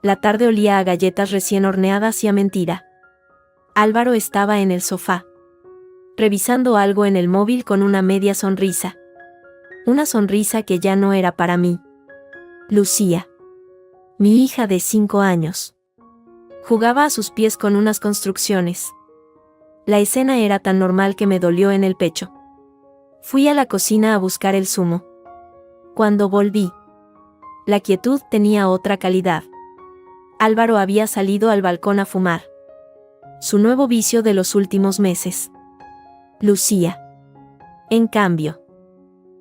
La tarde olía a galletas recién horneadas y a mentira. Álvaro estaba en el sofá, revisando algo en el móvil con una media sonrisa. Una sonrisa que ya no era para mí. Lucía, mi hija de 5 años, jugaba a sus pies con unas construcciones. La escena era tan normal que me dolió en el pecho. Fui a la cocina a buscar el zumo. Cuando volví, la quietud tenía otra calidad. Álvaro había salido al balcón a fumar. Su nuevo vicio de los últimos meses. Lucía, en cambio,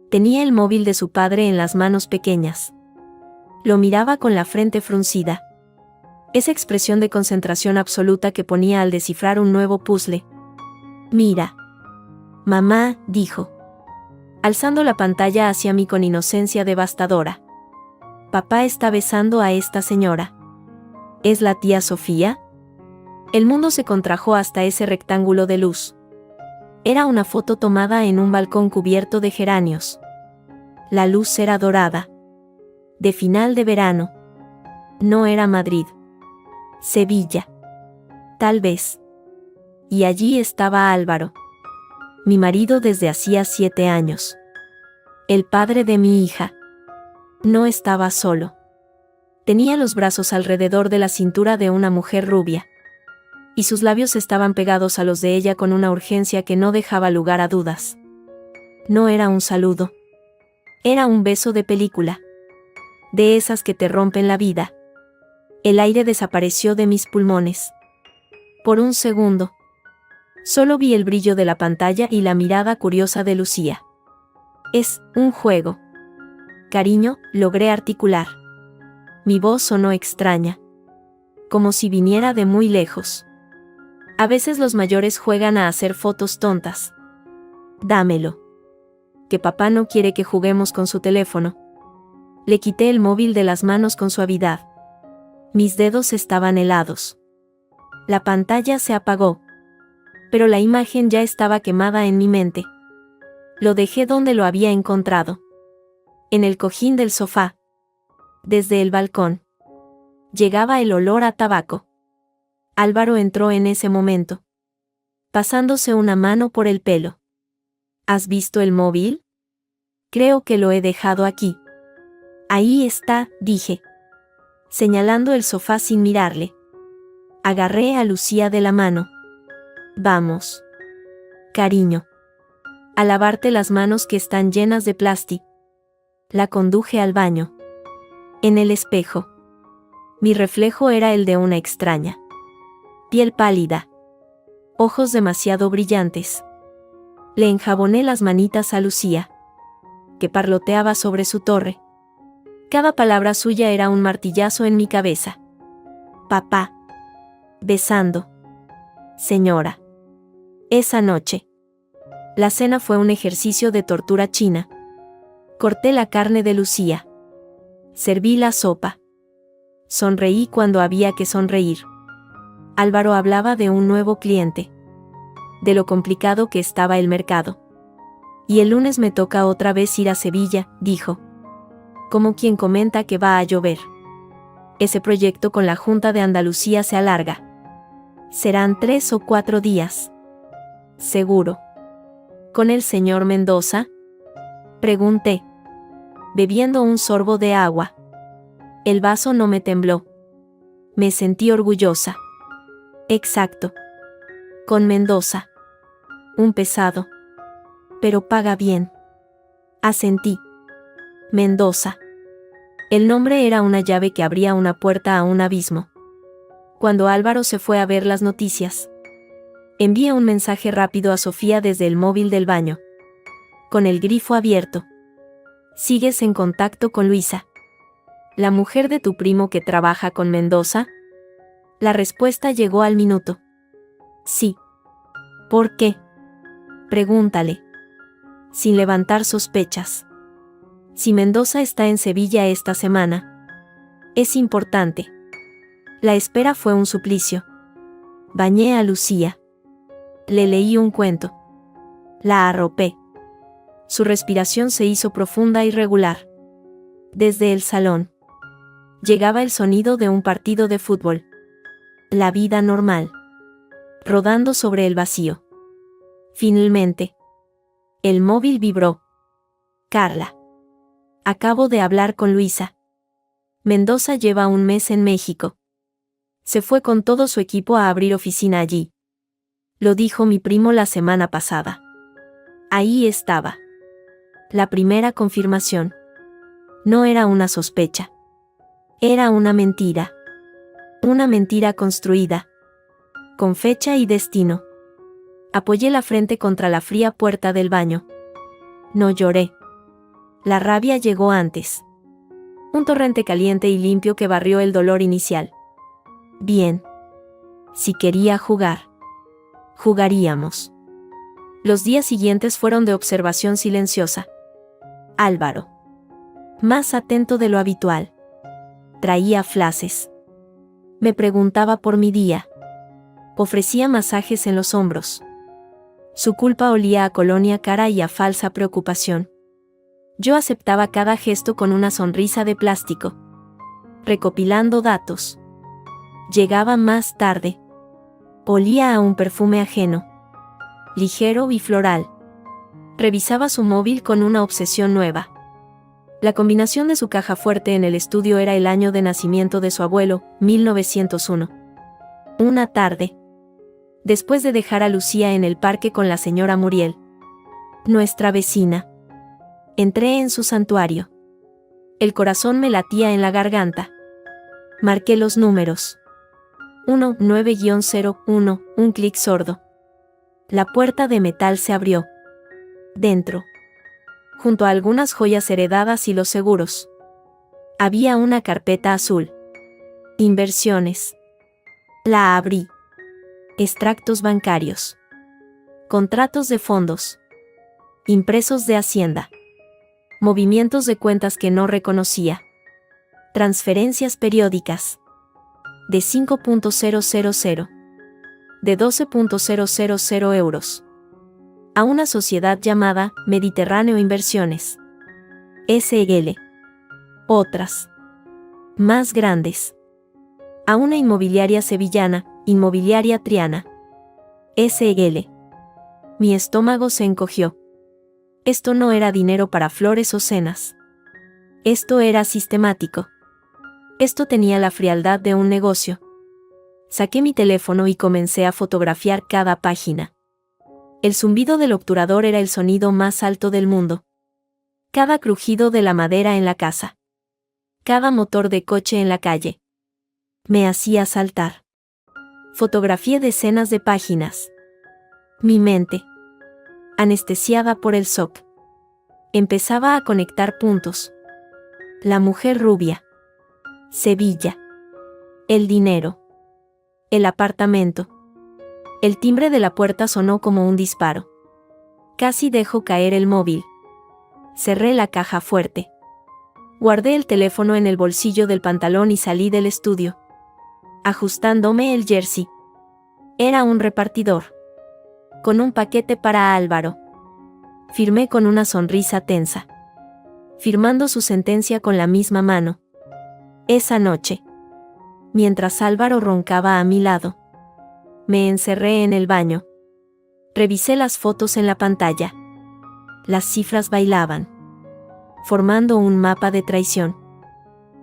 tenía el móvil de su padre en las manos pequeñas. Lo miraba con la frente fruncida. Esa expresión de concentración absoluta que ponía al descifrar un nuevo puzzle. Mira. Mamá, dijo, alzando la pantalla hacia mí con inocencia devastadora. Papá está besando a esta señora. ¿Es la tía Sofía? El mundo se contrajo hasta ese rectángulo de luz. Era una foto tomada en un balcón cubierto de geranios. La luz era dorada. De final de verano. No era Madrid. Sevilla. Tal vez. Y allí estaba Álvaro. Mi marido desde hacía 7 años. El padre de mi hija. No estaba solo. Tenía los brazos alrededor de la cintura de una mujer rubia. Y sus labios estaban pegados a los de ella con una urgencia que no dejaba lugar a dudas. No era un saludo. Era un beso de película. De esas que te rompen la vida. El aire desapareció de mis pulmones. Por un segundo. Solo vi el brillo de la pantalla y la mirada curiosa de Lucía. Es un juego. Cariño, logré articular. Mi voz sonó extraña. Como si viniera de muy lejos. A veces los mayores juegan a hacer fotos tontas. Dámelo. Que papá no quiere que juguemos con su teléfono. Le quité el móvil de las manos con suavidad. Mis dedos estaban helados. La pantalla se apagó. Pero la imagen ya estaba quemada en mi mente. Lo dejé donde lo había encontrado. En el cojín del sofá. Desde el balcón. Llegaba el olor a tabaco. Álvaro entró en ese momento. Pasándose una mano por el pelo. ¿Has visto el móvil? Creo que lo he dejado aquí. Ahí está, dije. Señalando el sofá sin mirarle. Agarré a Lucía de la mano. Vamos. Cariño. A lavarte las manos que están llenas de plástico. La conduje al baño. En el espejo. Mi reflejo era el de una extraña. Piel pálida. Ojos demasiado brillantes. Le enjaboné las manitas a Lucía, que parloteaba sobre su torre. Cada palabra suya era un martillazo en mi cabeza. Papá. Besando. Señora. Esa noche. La cena fue un ejercicio de tortura china. Corté la carne de Lucía. Serví la sopa. Sonreí cuando había que sonreír. Álvaro hablaba de un nuevo cliente. De lo complicado que estaba el mercado. Y el lunes me toca otra vez ir a Sevilla, dijo. Como quien comenta que va a llover. Ese proyecto con la Junta de Andalucía se alarga. Serán 3 o 4 días. Seguro. ¿Con el señor Mendoza? Pregunté. Bebiendo un sorbo de agua. El vaso no me tembló. Me sentí orgullosa. Exacto. Con Mendoza. Un pesado. Pero paga bien. Asentí. Mendoza. El nombre era una llave que abría una puerta a un abismo. Cuando Álvaro se fue a ver las noticias, envié un mensaje rápido a Sofía desde el móvil del baño. Con el grifo abierto. ¿Sigues en contacto con Luisa? ¿La mujer de tu primo que trabaja con Mendoza? La respuesta llegó al minuto. Sí. ¿Por qué? Pregúntale. Sin levantar sospechas. Si Mendoza está en Sevilla esta semana. Es importante. La espera fue un suplicio. Bañé a Lucía. Le leí un cuento. La arropé. Su respiración se hizo profunda y regular. Desde el salón. Llegaba el sonido de un partido de fútbol. La vida normal. Rodando sobre el vacío. Finalmente. El móvil vibró. Carla. Acabo de hablar con Luisa. Mendoza lleva un mes en México. Se fue con todo su equipo a abrir oficina allí. Lo dijo mi primo la semana pasada. Ahí estaba. La primera confirmación. No era una sospecha. Era una mentira. Una mentira construida. Con fecha y destino. Apoyé la frente contra la fría puerta del baño. No lloré. La rabia llegó antes. Un torrente caliente y limpio que barrió el dolor inicial. Bien. Si quería jugar. Jugaríamos. Los días siguientes fueron de observación silenciosa. Álvaro. Más atento de lo habitual. Traía flashes. Me preguntaba por mi día. Ofrecía masajes en los hombros. Su culpa olía a colonia cara y a falsa preocupación. Yo aceptaba cada gesto con una sonrisa de plástico. Recopilando datos. Llegaba más tarde. Olía a un perfume ajeno. Ligero y floral. Revisaba su móvil con una obsesión nueva. La combinación de su caja fuerte en el estudio era el año de nacimiento de su abuelo, 1901. Una tarde. Después de dejar a Lucía en el parque con la señora Muriel. Nuestra vecina. Entré en su santuario. El corazón me latía en la garganta. Marqué los números. 19-01, un clic sordo. La puerta de metal se abrió. Dentro. Junto a algunas joyas heredadas y los seguros. Había una carpeta azul. Inversiones. La abrí. Extractos bancarios. Contratos de fondos. Impresos de Hacienda. Movimientos de cuentas que no reconocía. Transferencias periódicas. De 5.000. De 12.000 euros. A una sociedad llamada Mediterráneo Inversiones. SL. Otras. Más grandes. A una inmobiliaria sevillana, Inmobiliaria Triana. SL. Mi estómago se encogió. Esto no era dinero para flores o cenas. Esto era sistemático. Esto tenía la frialdad de un negocio. Saqué mi teléfono y comencé a fotografiar cada página. El zumbido del obturador era el sonido más alto del mundo. Cada crujido de la madera en la casa. Cada motor de coche en la calle. Me hacía saltar. Fotografié decenas de páginas. Mi mente, anestesiada por el shock, empezaba a conectar puntos. La mujer rubia. Sevilla. El dinero. El apartamento. El timbre de la puerta sonó como un disparo. Casi dejo caer el móvil. Cerré la caja fuerte. Guardé el teléfono en el bolsillo del pantalón y salí del estudio. Ajustándome el jersey. Era un repartidor. Con un paquete para Álvaro. Firmé con una sonrisa tensa. Firmando su sentencia con la misma mano. Esa noche. Mientras Álvaro roncaba a mi lado. Me encerré en el baño. Revisé las fotos en la pantalla. Las cifras bailaban. Formando un mapa de traición.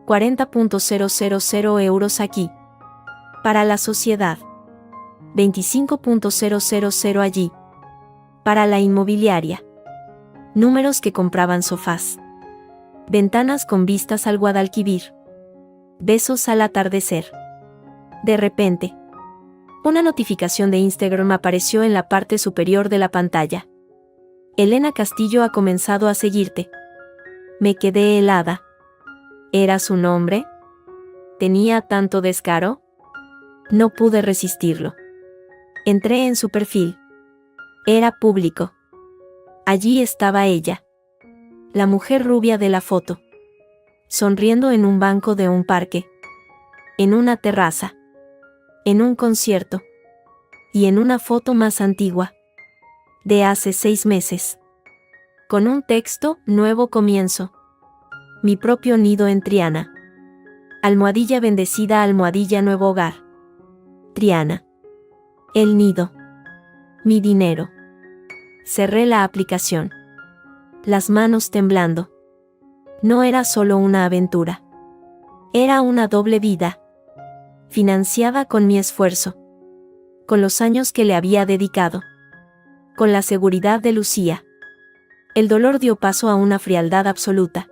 40.000 euros aquí. Para la sociedad. 25.000 allí. Para la inmobiliaria. Números que compraban sofás. Ventanas con vistas al Guadalquivir. Besos al atardecer. De repente, una notificación de Instagram apareció en la parte superior de la pantalla. Elena Castillo ha comenzado a seguirte. Me quedé helada. ¿Era su nombre? ¿Tenía tanto descaro? No pude resistirlo. Entré en su perfil. Era público. Allí estaba ella. La mujer rubia de la foto. Sonriendo en un banco de un parque. En una terraza. En un concierto. Y en una foto más antigua. De hace 6 meses. Con un texto, nuevo comienzo. Mi propio nido en Triana. Almohadilla bendecida, almohadilla nuevo hogar. Triana. El nido. Mi dinero. Cerré la aplicación. Las manos temblando. No era solo una aventura. Era una doble vida. Financiada con mi esfuerzo. Con los años que le había dedicado. Con la seguridad de Lucía. El dolor dio paso a una frialdad absoluta.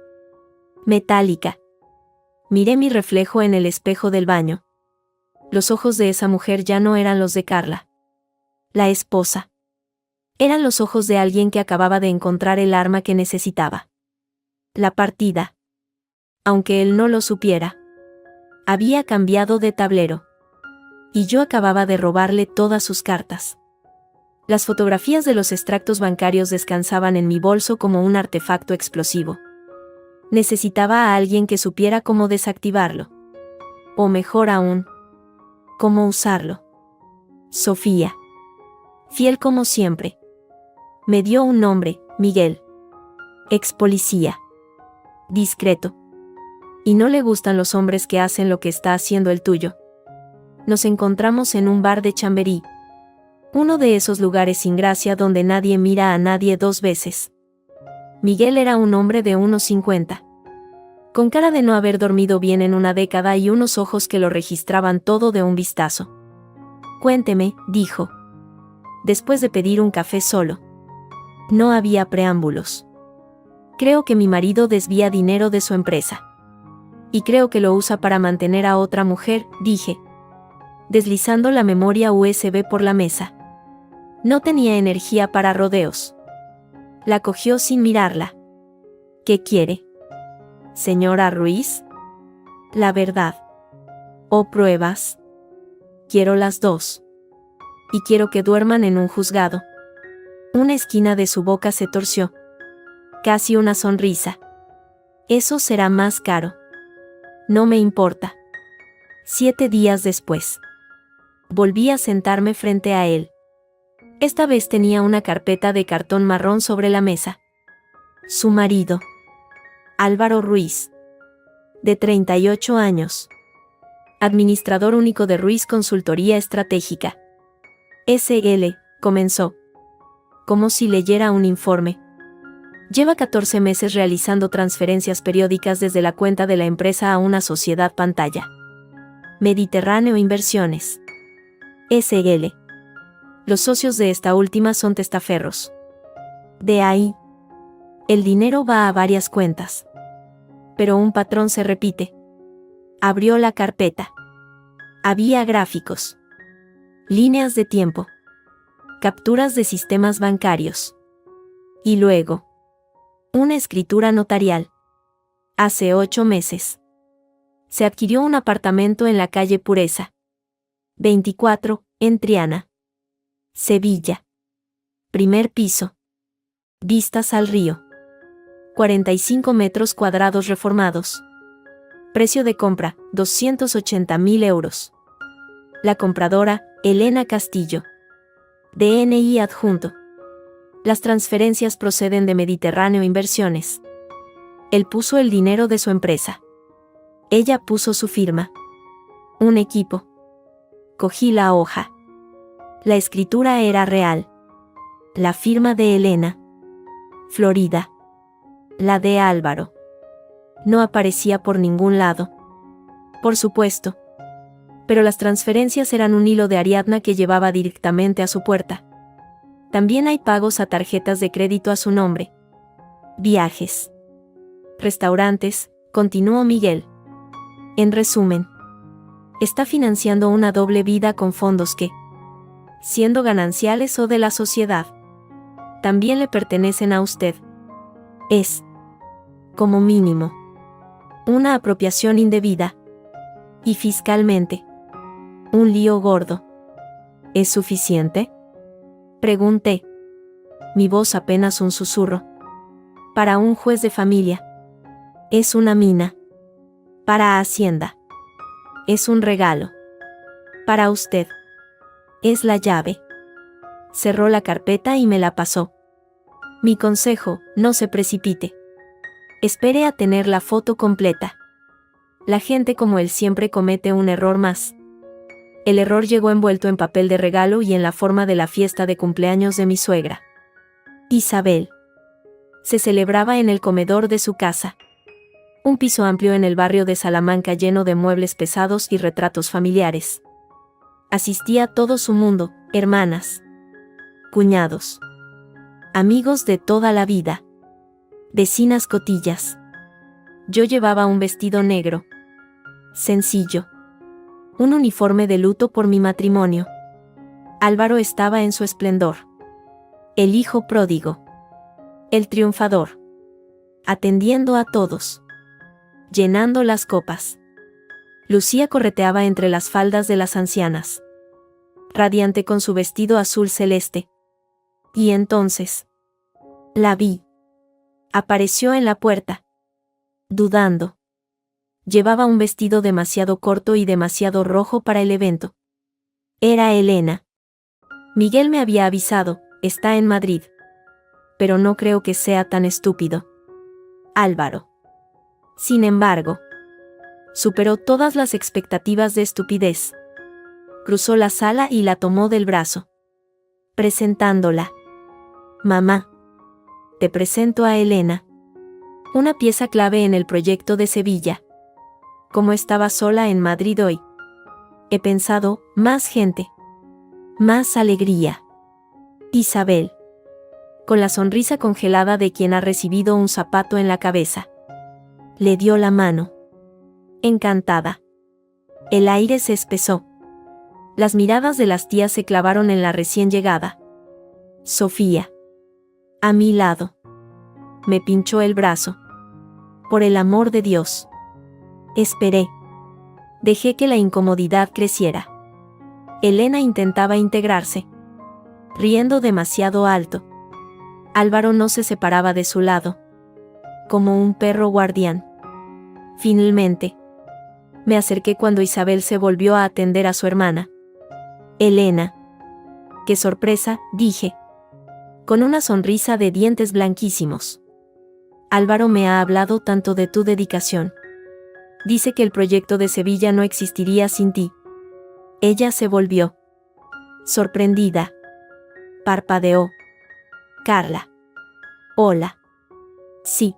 Metálica. Miré mi reflejo en el espejo del baño. Los ojos de esa mujer ya no eran los de Carla. La esposa. Eran los ojos de alguien que acababa de encontrar el arma que necesitaba. La partida. Aunque él no lo supiera. Había cambiado de tablero. Y yo acababa de robarle todas sus cartas. Las fotografías de los extractos bancarios descansaban en mi bolso como un artefacto explosivo. Necesitaba a alguien que supiera cómo desactivarlo. O mejor aún, cómo usarlo. Sofía. Fiel como siempre. Me dio un nombre, Miguel. Ex policía. Discreto. Y no le gustan los hombres que hacen lo que está haciendo el tuyo. Nos encontramos en un bar de Chamberí. Uno de esos lugares sin gracia donde nadie mira a nadie dos veces. Miguel era un hombre de unos 50. Con cara de no haber dormido bien en una década y unos ojos que lo registraban todo de un vistazo. Cuénteme, dijo. Después de pedir un café solo. No había preámbulos. Creo que mi marido desvía dinero de su empresa. Y creo que lo usa para mantener a otra mujer, dije. Deslizando la memoria USB por la mesa. No tenía energía para rodeos. La cogió sin mirarla. ¿Qué quiere? Señora Ruiz. La verdad. ¿O pruebas? Quiero las dos. Y quiero que duerman en un juzgado. Una esquina de su boca se torció. Casi una sonrisa. Eso será más caro. No me importa. 7 días después. Volví a sentarme frente a él. Esta vez tenía una carpeta de cartón marrón sobre la mesa. Su marido. Álvaro Ruiz. De 38 años. Administrador único de Ruiz Consultoría Estratégica. SL, comenzó. Como si leyera un informe. Lleva 14 meses realizando transferencias periódicas desde la cuenta de la empresa a una sociedad pantalla. Mediterráneo Inversiones. SL. Los socios de esta última son testaferros. De ahí, el dinero va a varias cuentas. Pero un patrón se repite. Abrió la carpeta. Había gráficos. Líneas de tiempo. Capturas de sistemas bancarios. Y luego, una escritura notarial. Hace 8 meses. Se adquirió un apartamento en la calle Pureza. 24, en Triana. Sevilla. Primer piso. Vistas al río. 45 metros cuadrados reformados. Precio de compra, 280.000 euros. La compradora, Elena Castillo. DNI adjunto. Las transferencias proceden de Mediterráneo Inversiones. Él puso el dinero de su empresa. Ella puso su firma. Un equipo. Cogí la hoja. La escritura era real. La firma de Elena. Florida. La de Álvaro. No aparecía por ningún lado. Por supuesto. Pero las transferencias eran un hilo de Ariadna que llevaba directamente a su puerta. También hay pagos a tarjetas de crédito a su nombre. Viajes. Restaurantes, continuó Miguel. En resumen, está financiando una doble vida con fondos que, siendo gananciales o de la sociedad, también le pertenecen a usted. Es, como mínimo, una apropiación indebida. Y fiscalmente, un lío gordo. ¿Es suficiente? Pregunté. Mi voz apenas un susurro. Para un juez de familia. Es una mina. Para Hacienda. Es un regalo. Para usted. Es la llave. Cerró la carpeta y me la pasó. Mi consejo, no se precipite. Espere a tener la foto completa. La gente como él siempre comete un error más. El error llegó envuelto en papel de regalo y en la forma de la fiesta de cumpleaños de mi suegra. Isabel. Se celebraba en el comedor de su casa. Un piso amplio en el barrio de Salamanca lleno de muebles pesados y retratos familiares. Asistía todo su mundo, hermanas, cuñados, amigos de toda la vida, vecinas cotillas. Yo llevaba un vestido negro, sencillo, un uniforme de luto por mi matrimonio. Álvaro estaba en su esplendor. El hijo pródigo, el triunfador, atendiendo a todos, llenando las copas. Lucía correteaba entre las faldas de las ancianas, radiante con su vestido azul celeste. Y entonces la vi. Apareció en la puerta, dudando. Llevaba un vestido demasiado corto y demasiado rojo para el evento. Era Elena. Miguel me había avisado, está en Madrid. Pero no creo que sea tan estúpido. Álvaro. Sin embargo, superó todas las expectativas de estupidez. Cruzó la sala y la tomó del brazo, presentándola. Mamá, te presento a Elena. Una pieza clave en el proyecto de Sevilla. Como estaba sola en Madrid hoy, he pensado, más gente, más alegría. Isabel. Con la sonrisa congelada de quien ha recibido un zapato en la cabeza. Le dio la mano. Encantada. El aire se espesó. Las miradas de las tías se clavaron en la recién llegada. Sofía. A mi lado. Me pinchó el brazo. Por el amor de Dios. Esperé. Dejé que la incomodidad creciera. Elena intentaba integrarse, riendo demasiado alto. Álvaro no se separaba de su lado, como un perro guardián. Finalmente, me acerqué cuando Isabel se volvió a atender a su hermana. Elena. ¡Qué sorpresa!, dije, con una sonrisa de dientes blanquísimos. Álvaro me ha hablado tanto de tu dedicación. Dice que el proyecto de Sevilla no existiría sin ti. Ella se volvió sorprendida. Parpadeó. Carla. Hola. Sí.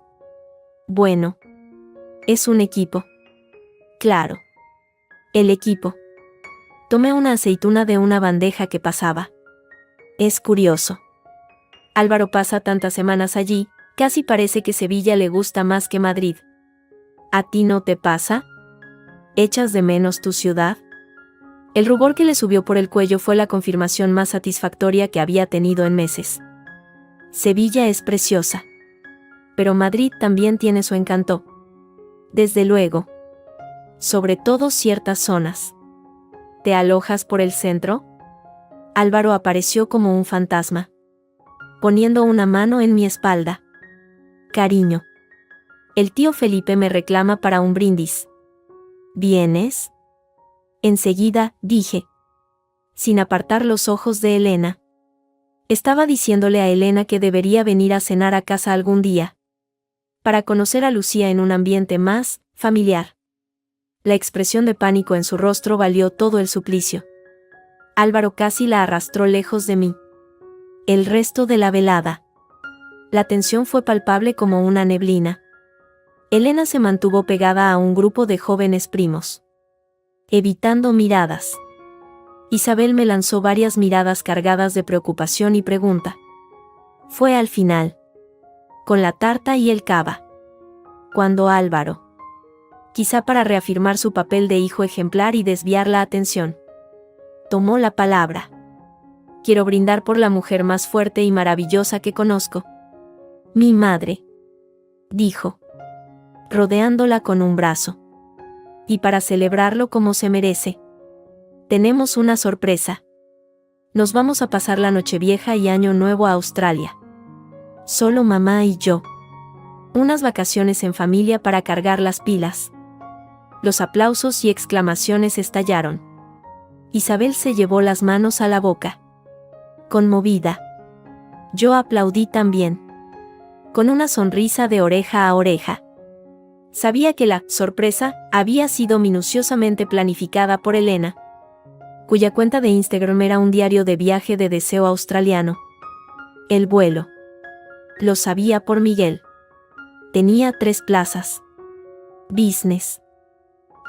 Bueno. Es un equipo. Claro. El equipo. Tomé una aceituna de una bandeja que pasaba. Es curioso. Álvaro pasa tantas semanas allí, casi parece que Sevilla le gusta más que Madrid. ¿A ti no te pasa? ¿Echas de menos tu ciudad? El rubor que le subió por el cuello fue la confirmación más satisfactoria que había tenido en meses. Sevilla es preciosa. Pero Madrid también tiene su encanto. Desde luego. Sobre todo ciertas zonas. ¿Te alojas por el centro? Álvaro apareció como un fantasma, poniendo una mano en mi espalda. Cariño. El tío Felipe me reclama para un brindis. ¿Vienes? Enseguida, dije, sin apartar los ojos de Elena. Estaba diciéndole a Elena que debería venir a cenar a casa algún día, para conocer a Lucía en un ambiente más familiar. La expresión de pánico en su rostro valió todo el suplicio. Álvaro casi la arrastró lejos de mí. El resto de la velada. La tensión fue palpable como una neblina. Elena se mantuvo pegada a un grupo de jóvenes primos, evitando miradas. Isabel me lanzó varias miradas cargadas de preocupación y pregunta. Fue al final, con la tarta y el cava, cuando Álvaro, quizá para reafirmar su papel de hijo ejemplar y desviar la atención, tomó la palabra. Quiero brindar por la mujer más fuerte y maravillosa que conozco. Mi madre, dijo, rodeándola con un brazo. Y para celebrarlo como se merece, tenemos una sorpresa. Nos vamos a pasar la Nochevieja y Año Nuevo a Australia. Solo mamá y yo. Unas vacaciones en familia para cargar las pilas. Los aplausos y exclamaciones estallaron. Isabel se llevó las manos a la boca, conmovida. Yo aplaudí también, con una sonrisa de oreja a oreja. Sabía que la sorpresa había sido minuciosamente planificada por Elena, cuya cuenta de Instagram era un diario de viaje de deseo australiano. El vuelo. Lo sabía por Miguel. Tenía 3 plazas. Business.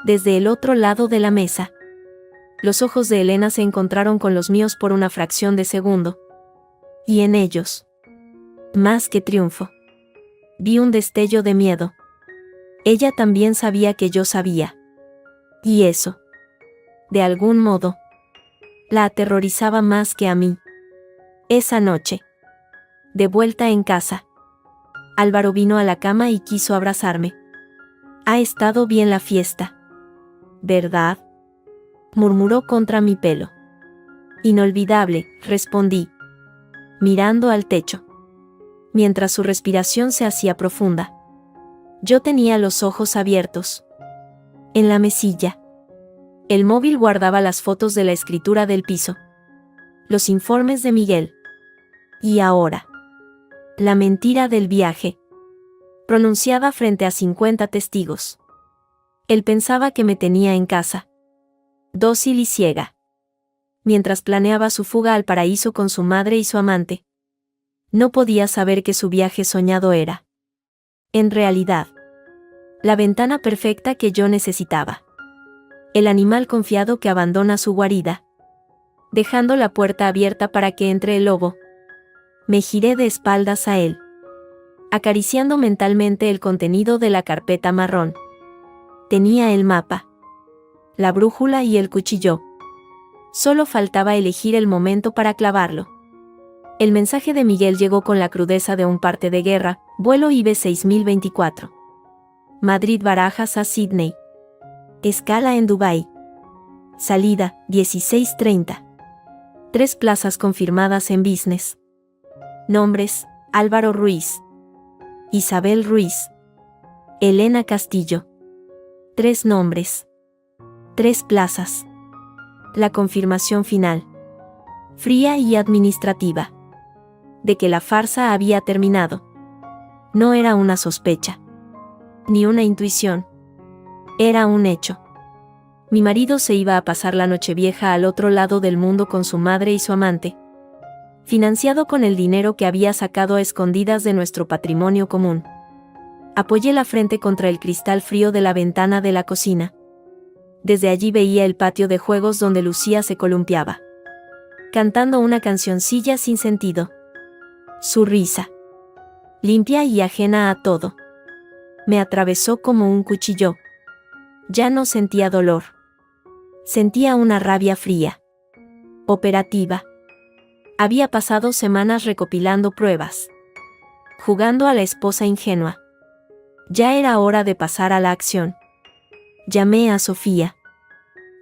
Desde el otro lado de la mesa, los ojos de Elena se encontraron con los míos por una fracción de segundo. Y en ellos, más que triunfo, vi un destello de miedo. Ella también sabía que yo sabía. Y eso, de algún modo, la aterrorizaba más que a mí. Esa noche, de vuelta en casa, Álvaro vino a la cama y quiso abrazarme. Ha estado bien la fiesta, ¿verdad?, murmuró contra mi pelo. Inolvidable, respondí, mirando al techo, mientras su respiración se hacía profunda. Yo tenía los ojos abiertos. En la mesilla, el móvil guardaba las fotos de la escritura del piso, los informes de Miguel. Y ahora, la mentira del viaje, pronunciada frente a 50 testigos. Él pensaba que me tenía en casa, dócil y ciega, mientras planeaba su fuga al paraíso con su madre y su amante. No podía saber que su viaje soñado era, en realidad, la ventana perfecta que yo necesitaba. El animal confiado que abandona su guarida, dejando la puerta abierta para que entre el lobo. Me giré de espaldas a él, acariciando mentalmente el contenido de la carpeta marrón. Tenía el mapa, la brújula y el cuchillo. Solo faltaba elegir el momento para clavarlo. El mensaje de Miguel llegó con la crudeza de un parte de guerra, vuelo IB 6024. Madrid-Barajas a Sydney. Escala en Dubái. Salida, 16:30. 3 plazas confirmadas en business. Nombres, Álvaro Ruiz, Isabel Ruiz, Elena Castillo. 3 nombres. 3 plazas. La confirmación final, fría y administrativa, de que la farsa había terminado. No era una sospecha, ni una intuición. Era un hecho. Mi marido se iba a pasar la Nochevieja al otro lado del mundo con su madre y su amante, financiado con el dinero que había sacado a escondidas de nuestro patrimonio común. Apoyé la frente contra el cristal frío de la ventana de la cocina. Desde allí veía el patio de juegos donde Lucía se columpiaba, cantando una cancioncilla sin sentido. Su risa, limpia y ajena a todo, me atravesó como un cuchillo. Ya no sentía dolor. Sentía una rabia fría, operativa. Había pasado semanas recopilando pruebas, jugando a la esposa ingenua. Ya era hora de pasar a la acción. Llamé a Sofía.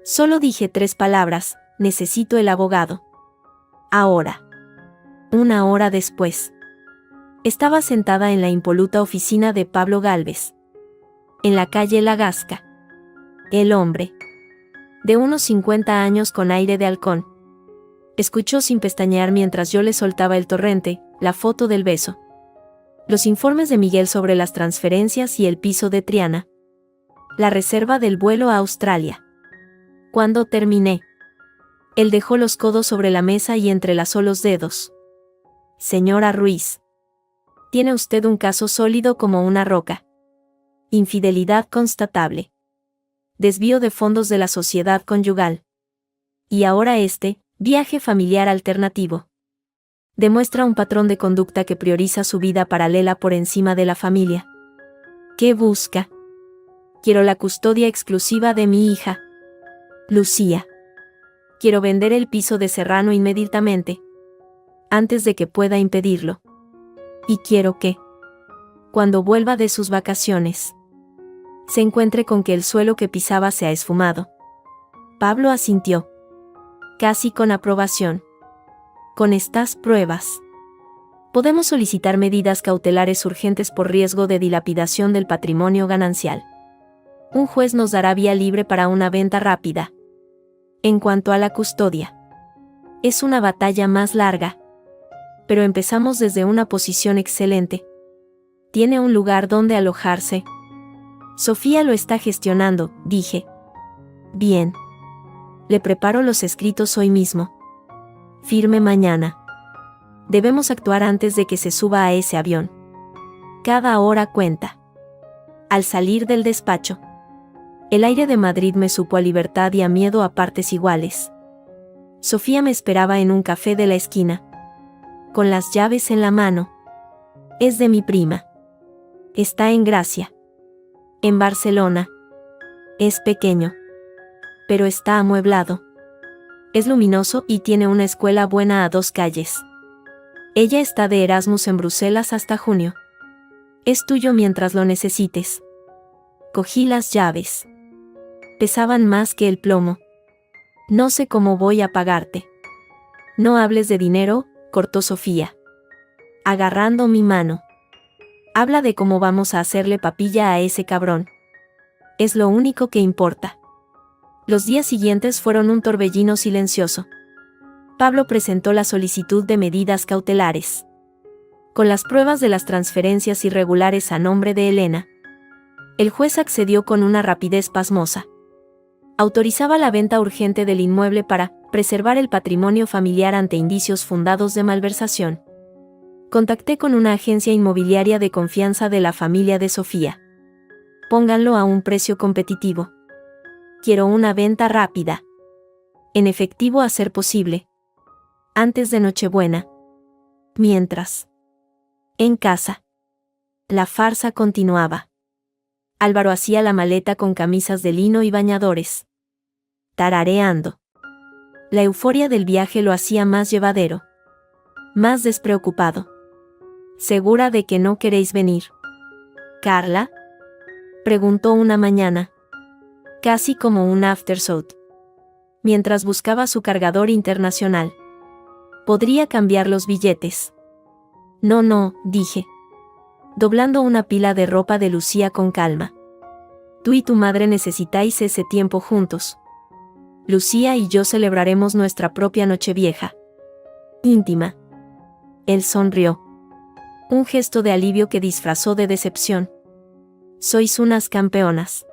Solo dije 3 palabras: necesito el abogado. Ahora. 1 hora después, estaba sentada en la impoluta oficina de Pablo Gálvez, en la calle La Gasca. El hombre, de unos 50 años con aire de halcón, escuchó sin pestañear mientras yo le soltaba el torrente, la foto del beso, los informes de Miguel sobre las transferencias y el piso de Triana, la reserva del vuelo a Australia. Cuando terminé, él dejó los codos sobre la mesa y entrelazó los dedos. Señora Ruiz, tiene usted un caso sólido como una roca. Infidelidad constatable. Desvío de fondos de la sociedad conyugal. Y ahora viaje familiar alternativo. Demuestra un patrón de conducta que prioriza su vida paralela por encima de la familia. ¿Qué busca? Quiero la custodia exclusiva de mi hija, Lucía. Quiero vender el piso de Serrano inmediatamente, antes de que pueda impedirlo. Y quiero que, cuando vuelva de sus vacaciones, se encuentre con que el suelo que pisaba se ha esfumado. Pablo asintió, casi con aprobación. Con estas pruebas, podemos solicitar medidas cautelares urgentes por riesgo de dilapidación del patrimonio ganancial. Un juez nos dará vía libre para una venta rápida. En cuanto a la custodia, es una batalla más larga, pero empezamos desde una posición excelente. Tiene un lugar donde alojarse, Sofía lo está gestionando, dije. Bien. Le preparo los escritos hoy mismo. Firme mañana. Debemos actuar antes de que se suba a ese avión. Cada hora cuenta. Al salir del despacho, el aire de Madrid me supo a libertad y a miedo a partes iguales. Sofía me esperaba en un café de la esquina, con las llaves en la mano. Es de mi prima. Está en Gracia, en Barcelona. Es pequeño, pero está amueblado. Es luminoso y tiene una escuela buena a 2 calles. Ella está de Erasmus en Bruselas hasta junio. Es tuyo mientras lo necesites. Cogí las llaves. Pesaban más que el plomo. No sé cómo voy a pagarte. No hables de dinero, cortó Sofía, agarrando mi mano. Habla de cómo vamos a hacerle papilla a ese cabrón. Es lo único que importa. Los días siguientes fueron un torbellino silencioso. Pablo presentó la solicitud de medidas cautelares, con las pruebas de las transferencias irregulares a nombre de Elena. El juez accedió con una rapidez pasmosa. Autorizaba la venta urgente del inmueble para preservar el patrimonio familiar ante indicios fundados de malversación. Contacté con una agencia inmobiliaria de confianza de la familia de Sofía. Pónganlo a un precio competitivo. Quiero una venta rápida. En efectivo a ser posible. Antes de Nochebuena. Mientras. En casa. La farsa continuaba. Álvaro hacía la maleta con camisas de lino y bañadores, tarareando. La euforia del viaje lo hacía más llevadero, más despreocupado. ¿Segura de que no queréis venir, Carla?, preguntó una mañana, casi como un afterthought, mientras buscaba su cargador internacional. ¿Podría cambiar los billetes? No, dije, doblando una pila de ropa de Lucía con calma. Tú y tu madre necesitáis ese tiempo juntos. Lucía y yo celebraremos nuestra propia Nochevieja. Íntima. Él sonrió. Un gesto de alivio que disfrazó de decepción. Sois unas campeonas.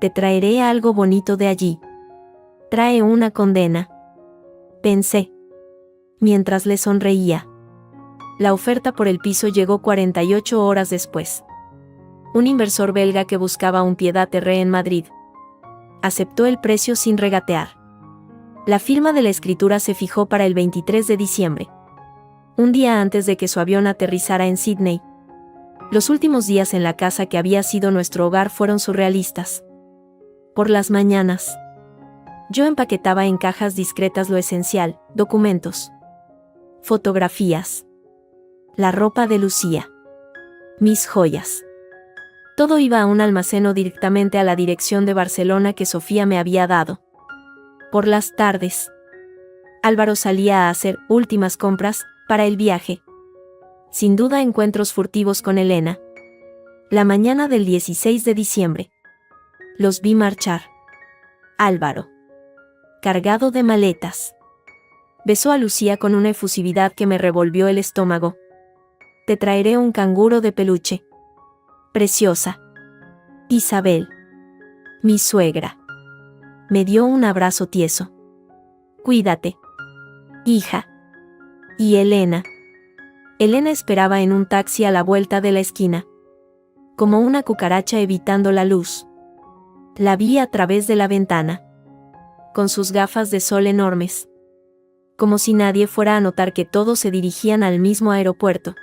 Te traeré algo bonito de allí. Trae una condena. Pensé, mientras le sonreía. La oferta por el piso llegó 48 horas después. Un inversor belga que buscaba un pied-à-terre en Madrid aceptó el precio sin regatear. La firma de la escritura se fijó para el 23 de diciembre, un día antes de que su avión aterrizara en Sídney. Los últimos días en la casa que había sido nuestro hogar fueron surrealistas. Por las mañanas, yo empaquetaba en cajas discretas lo esencial: documentos, fotografías, la ropa de Lucía, mis joyas. Todo iba a un almacén o directamente a la dirección de Barcelona que Sofía me había dado. Por las tardes, Álvaro salía a hacer últimas compras para el viaje. Sin duda encuentros furtivos con Elena. La mañana del 16 de diciembre. Los vi marchar. Álvaro, cargado de maletas, besó a Lucía con una efusividad que me revolvió el estómago. Te traeré un canguro de peluche. Preciosa. Isabel, mi suegra, me dio un abrazo tieso. Cuídate, hija. Y Elena. Elena esperaba en un taxi a la vuelta de la esquina, como una cucaracha evitando la luz. La vi a través de la ventana, con sus gafas de sol enormes, como si nadie fuera a notar que todos se dirigían al mismo aeropuerto.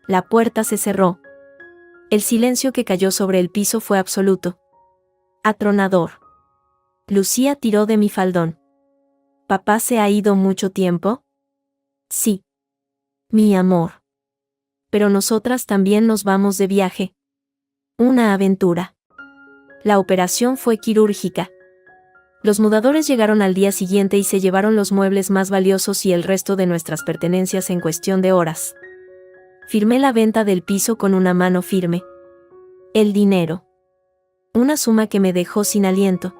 La puerta se cerró. El silencio que cayó sobre el piso fue absoluto, atronador. Lucía tiró de mi faldón. ¿Papá se ha ido mucho tiempo? Sí, mi amor. Pero nosotras también nos vamos de viaje. Una aventura. La operación fue quirúrgica. Los mudadores llegaron al día siguiente y se llevaron los muebles más valiosos y el resto de nuestras pertenencias en cuestión de horas. Firmé la venta del piso con una mano firme. El dinero. Una suma que me dejó sin aliento.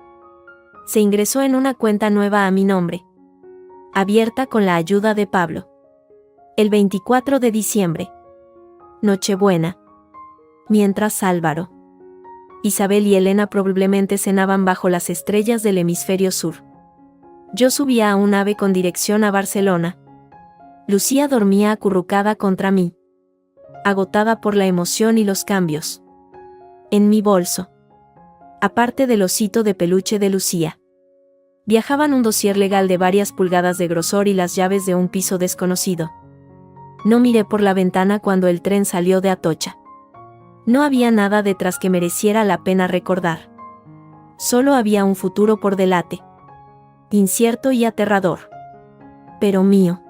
Se ingresó en una cuenta nueva a mi nombre, abierta con la ayuda de Pablo. El 24 de diciembre. Nochebuena. Mientras Álvaro Isabel y Elena probablemente cenaban bajo las estrellas del hemisferio sur. Yo subía a un ave con dirección a Barcelona. Lucía dormía acurrucada contra mí, agotada por la emoción y los cambios. En mi bolso, aparte del osito de peluche de Lucía, viajaban un dossier legal de varias pulgadas de grosor y las llaves de un piso desconocido. No miré por la ventana cuando el tren salió de Atocha. No había nada detrás que mereciera la pena recordar. Solo había un futuro por delante, incierto y aterrador. Pero mío.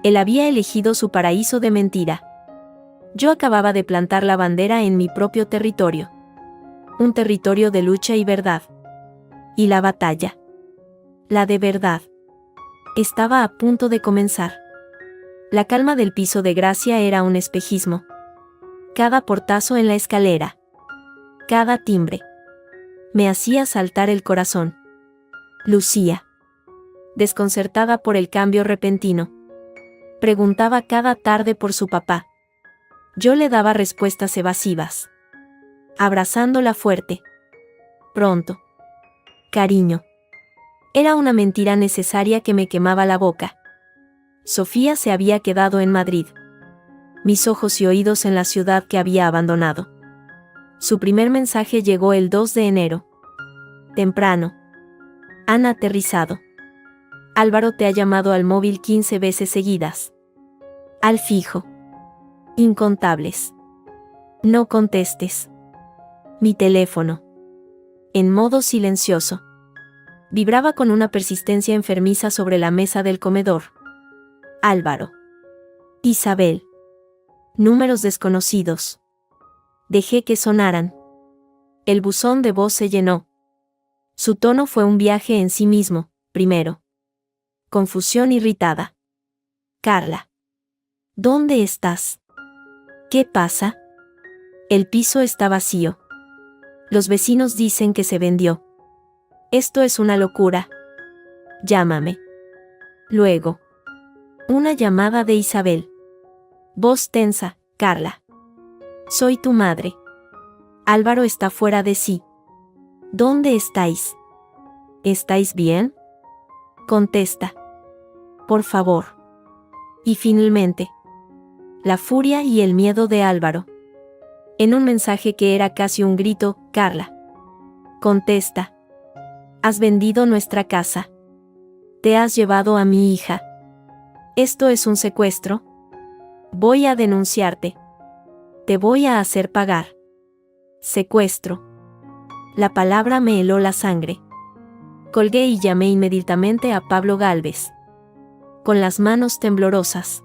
Él había elegido su paraíso de mentira. Yo acababa de plantar la bandera en mi propio territorio. Un territorio de lucha y verdad. Y la batalla, la de verdad, estaba a punto de comenzar. La calma del piso de Gracia era un espejismo. Cada portazo en la escalera, cada timbre, me hacía saltar el corazón. Lucía, desconcertada por el cambio repentino, preguntaba cada tarde por su papá. Yo le daba respuestas evasivas, abrazándola fuerte. Pronto. Cariño. Era una mentira necesaria que me quemaba la boca. Sofía se había quedado en Madrid. Mis ojos y oídos en la ciudad que había abandonado. Su primer mensaje llegó el 2 de enero. Temprano. Han aterrizado. Álvaro te ha llamado al móvil 15 veces seguidas. Al fijo. Incontables. No contestes. Mi teléfono. En modo silencioso. Vibraba con una persistencia enfermiza sobre la mesa del comedor. Álvaro. Isabel. Números desconocidos. Dejé que sonaran. El buzón de voz se llenó. Su tono fue un viaje en sí mismo, primero. Confusión irritada. Carla. ¿Dónde estás? ¿Qué pasa? El piso está vacío. Los vecinos dicen que se vendió. Esto es una locura. Llámame. Luego. Una llamada de Isabel. Voz tensa, Carla. Soy tu madre. Álvaro está fuera de sí. ¿Dónde estáis? ¿Estáis bien? Contesta. Por favor. Y finalmente. La furia y el miedo de Álvaro. En un mensaje que era casi un grito, Carla. Contesta. Has vendido nuestra casa. Te has llevado a mi hija. ¿Esto es un secuestro? Voy a denunciarte. Te voy a hacer pagar. Secuestro. La palabra me heló la sangre. Colgué y llamé inmediatamente a Pablo Gálvez. Con las manos temblorosas.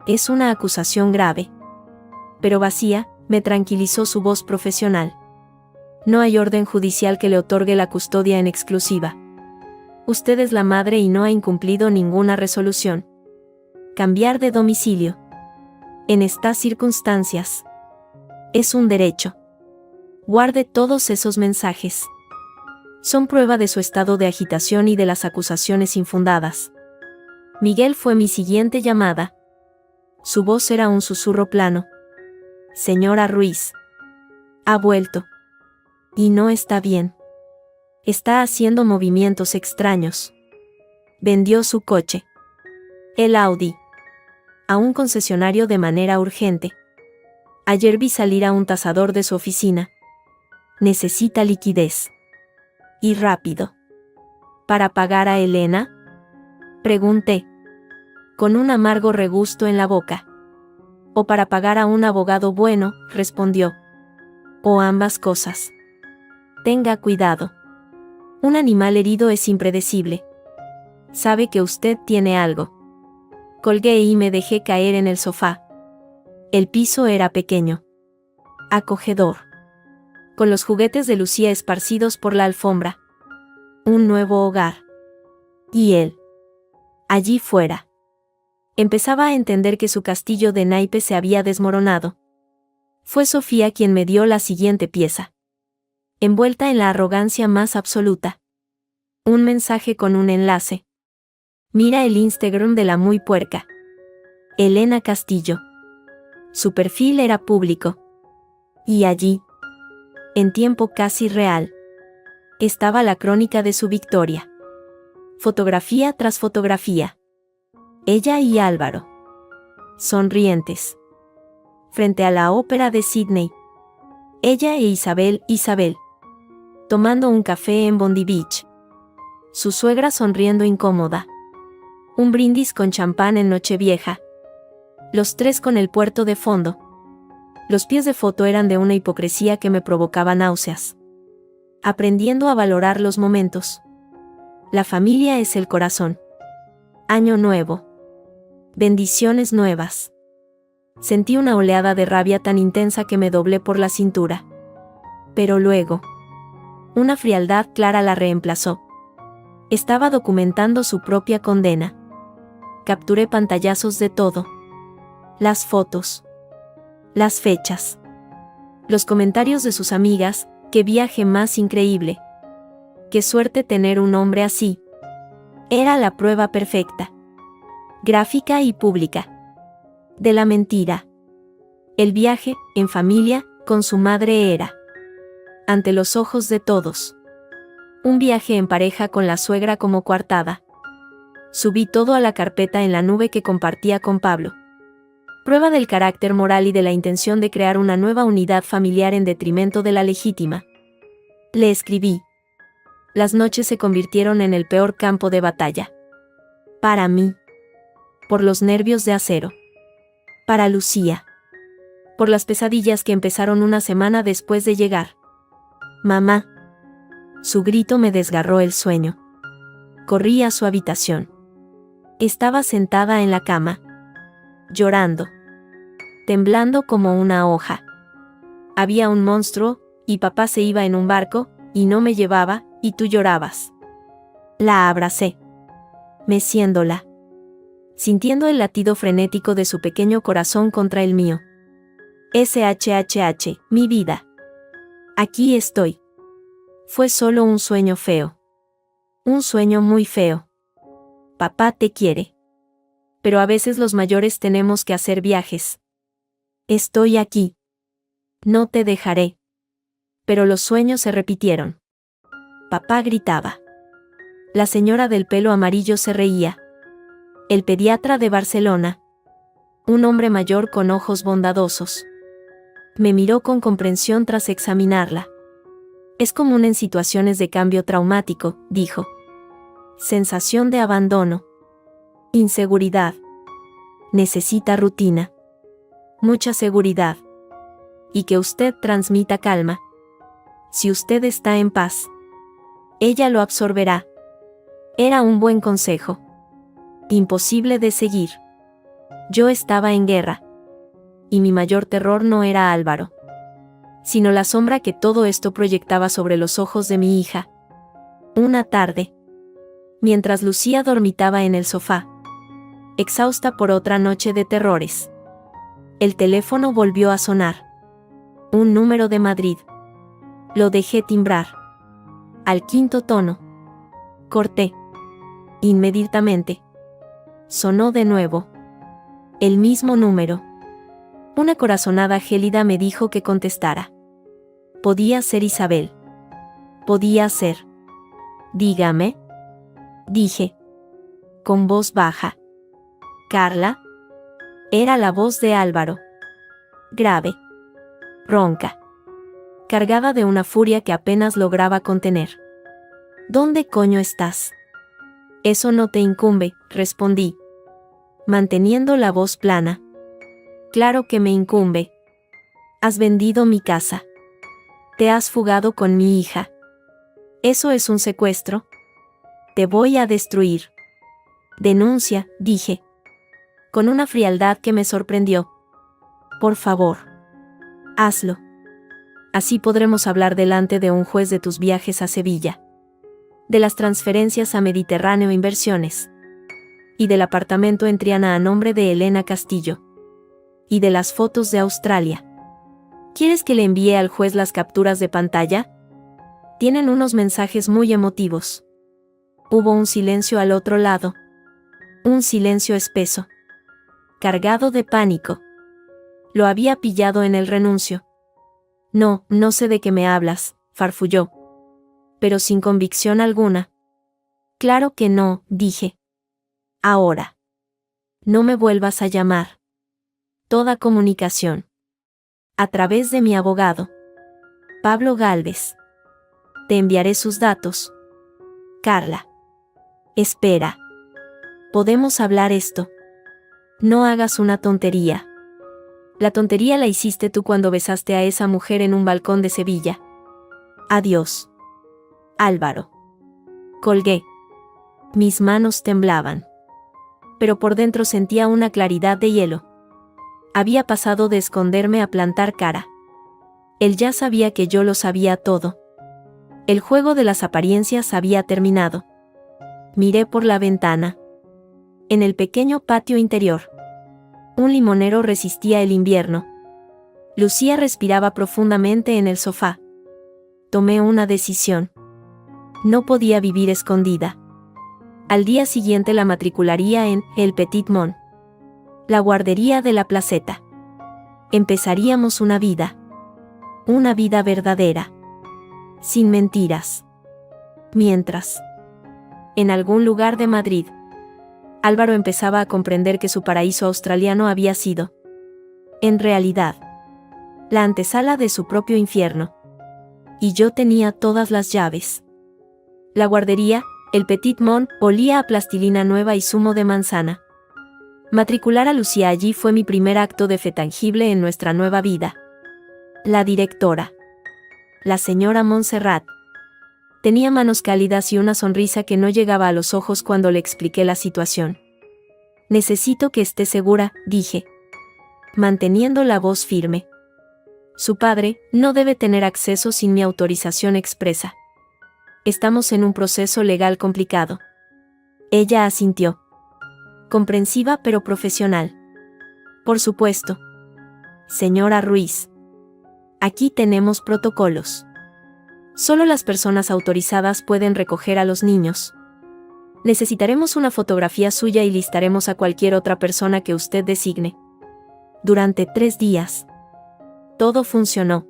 Es una acusación grave. Pero vacía, me tranquilizó su voz profesional. No hay orden judicial que le otorgue la custodia en exclusiva. Usted es la madre y no ha incumplido ninguna resolución. Cambiar de domicilio. En estas circunstancias. Es un derecho. Guarde todos esos mensajes. Son prueba de su estado de agitación y de las acusaciones infundadas. Miguel fue mi siguiente llamada. Su voz era un susurro plano. Señora Ruiz. Ha vuelto. Y no está bien. Está haciendo movimientos extraños. Vendió su coche. El Audi. A un concesionario de manera urgente. Ayer vi salir a un tasador de su oficina. Necesita liquidez. Y rápido. ¿Para pagar a Elena? Pregunté. Con un amargo regusto en la boca. O para pagar a un abogado bueno, respondió. O ambas cosas. Tenga cuidado. Un animal herido es impredecible. Sabe que usted tiene algo. Colgué y me dejé caer en el sofá. El piso era pequeño. Acogedor. Con los juguetes de Lucía esparcidos por la alfombra. Un nuevo hogar. Y él. Allí fuera. Empezaba a entender que su castillo de naipes se había desmoronado. Fue Sofía quien me dio la siguiente pieza. Envuelta en la arrogancia más absoluta. Un mensaje con un enlace. Mira el Instagram de la muy puerca. Elena Castillo. Su perfil era público. Y allí. En tiempo casi real. Estaba la crónica de su victoria. Fotografía tras fotografía. Ella y Álvaro. Sonrientes. Frente a la ópera de Sydney. Ella e Isabel, tomando un café en Bondi Beach. Su suegra sonriendo incómoda. Un brindis con champán en Nochevieja. Los tres con el puerto de fondo. Los pies de foto eran de una hipocresía que me provocaba náuseas. Aprendiendo a valorar los momentos. La familia es el corazón. Año nuevo. Bendiciones nuevas. Sentí una oleada de rabia tan intensa que me doblé por la cintura. Pero luego, una frialdad clara la reemplazó. Estaba documentando su propia condena. Capturé pantallazos de todo. Las fotos. Las fechas. Los comentarios de sus amigas. ¡Qué viaje más increíble! ¡Qué suerte tener un hombre así! Era la prueba perfecta. Gráfica y pública. De la mentira. El viaje, en familia, con su madre era. Ante los ojos de todos. Un viaje en pareja con la suegra como coartada. Subí todo a la carpeta en la nube que compartía con Pablo. Prueba del carácter moral y de la intención de crear una nueva unidad familiar en detrimento de la legítima. Le escribí. Las noches se convirtieron en el peor campo de batalla. Para mí. Por los nervios de acero. Para Lucía. Por las pesadillas que empezaron una semana después de llegar. Mamá. Su grito me desgarró el sueño. Corrí a su habitación. Estaba sentada en la cama. Llorando. Temblando como una hoja. Había un monstruo, y papá se iba en un barco, y no me llevaba, y tú llorabas. La abracé. Meciéndola. Sintiendo el latido frenético de su pequeño corazón contra el mío. SHHH, mi vida. Aquí estoy. Fue solo un sueño feo. Un sueño muy feo. Papá te quiere. Pero a veces los mayores tenemos que hacer viajes. Estoy aquí. No te dejaré. Pero los sueños se repitieron. Papá gritaba. La señora del pelo amarillo se reía. El pediatra de Barcelona. Un hombre mayor con ojos bondadosos. Me miró con comprensión tras examinarla. Es común en situaciones de cambio traumático, dijo. Sensación de abandono. Inseguridad. Necesita rutina. Mucha seguridad. Y que usted transmita calma. Si usted está en paz, ella lo absorberá. Era un buen consejo. Imposible de seguir. Yo estaba en guerra. Y mi mayor terror no era Álvaro, sino la sombra que todo esto proyectaba sobre los ojos de mi hija. Una tarde, mientras Lucía dormitaba en el sofá, exhausta por otra noche de terrores, el teléfono volvió a sonar. Un número de Madrid. Lo dejé timbrar. Al quinto tono. Corté. Inmediatamente. Sonó de nuevo. El mismo número. Una corazonada gélida me dijo que contestara. Podía ser Isabel. Podía ser. Dígame. Dije. Con voz baja. Carla. Era la voz de Álvaro. Grave. Ronca. Cargada de una furia que apenas lograba contener. ¿Dónde coño estás? Eso no te incumbe, respondí, manteniendo la voz plana. Claro que me incumbe. Has vendido mi casa. Te has fugado con mi hija. ¿Eso es un secuestro? Te voy a destruir. Denuncia, dije, con una frialdad que me sorprendió. Por favor. Hazlo. Así podremos hablar delante de un juez de tus viajes a Sevilla, de las transferencias a Mediterráneo Inversiones, y del apartamento en Triana a nombre de Elena Castillo, y de las fotos de Australia. ¿Quieres que le envíe al juez las capturas de pantalla? Tienen unos mensajes muy emotivos. Hubo un silencio al otro lado. Un silencio espeso, cargado de pánico. Lo había pillado en el renuncio. No, no sé de qué me hablas, farfulló. Pero sin convicción alguna. Claro que no, dije. Ahora. No me vuelvas a llamar. Toda comunicación. A través de mi abogado. Pablo Gálvez. Te enviaré sus datos. Carla. Espera. ¿Podemos hablar esto? No hagas una tontería. La tontería la hiciste tú cuando besaste a esa mujer en un balcón de Sevilla. Adiós. Álvaro. Colgué. Mis manos temblaban. Pero por dentro sentía una claridad de hielo. Había pasado de esconderme a plantar cara. Él ya sabía que yo lo sabía todo. El juego de las apariencias había terminado. Miré por la ventana. En el pequeño patio interior. Un limonero resistía el invierno. Lucía respiraba profundamente en el sofá. Tomé una decisión. No podía vivir escondida. Al día siguiente la matricularía en El Petit Mont, la guardería de la Placeta. Empezaríamos una vida verdadera, sin mentiras. Mientras, en algún lugar de Madrid, Álvaro empezaba a comprender que su paraíso australiano había sido, en realidad, la antesala de su propio infierno. Y yo tenía todas las llaves. La guardería, el Petit Mont, olía a plastilina nueva y zumo de manzana. Matricular a Lucía allí fue mi primer acto de fe tangible en nuestra nueva vida. La directora, la señora Montserrat, tenía manos cálidas y una sonrisa que no llegaba a los ojos cuando le expliqué la situación. Necesito que esté segura, dije, manteniendo la voz firme. Su padre no debe tener acceso sin mi autorización expresa. Estamos en un proceso legal complicado. Ella asintió. Comprensiva pero profesional. Por supuesto. Señora Ruiz. Aquí tenemos protocolos. Solo las personas autorizadas pueden recoger a los niños. Necesitaremos una fotografía suya y listaremos a cualquier otra persona que usted designe. Durante 3 días. Todo funcionó.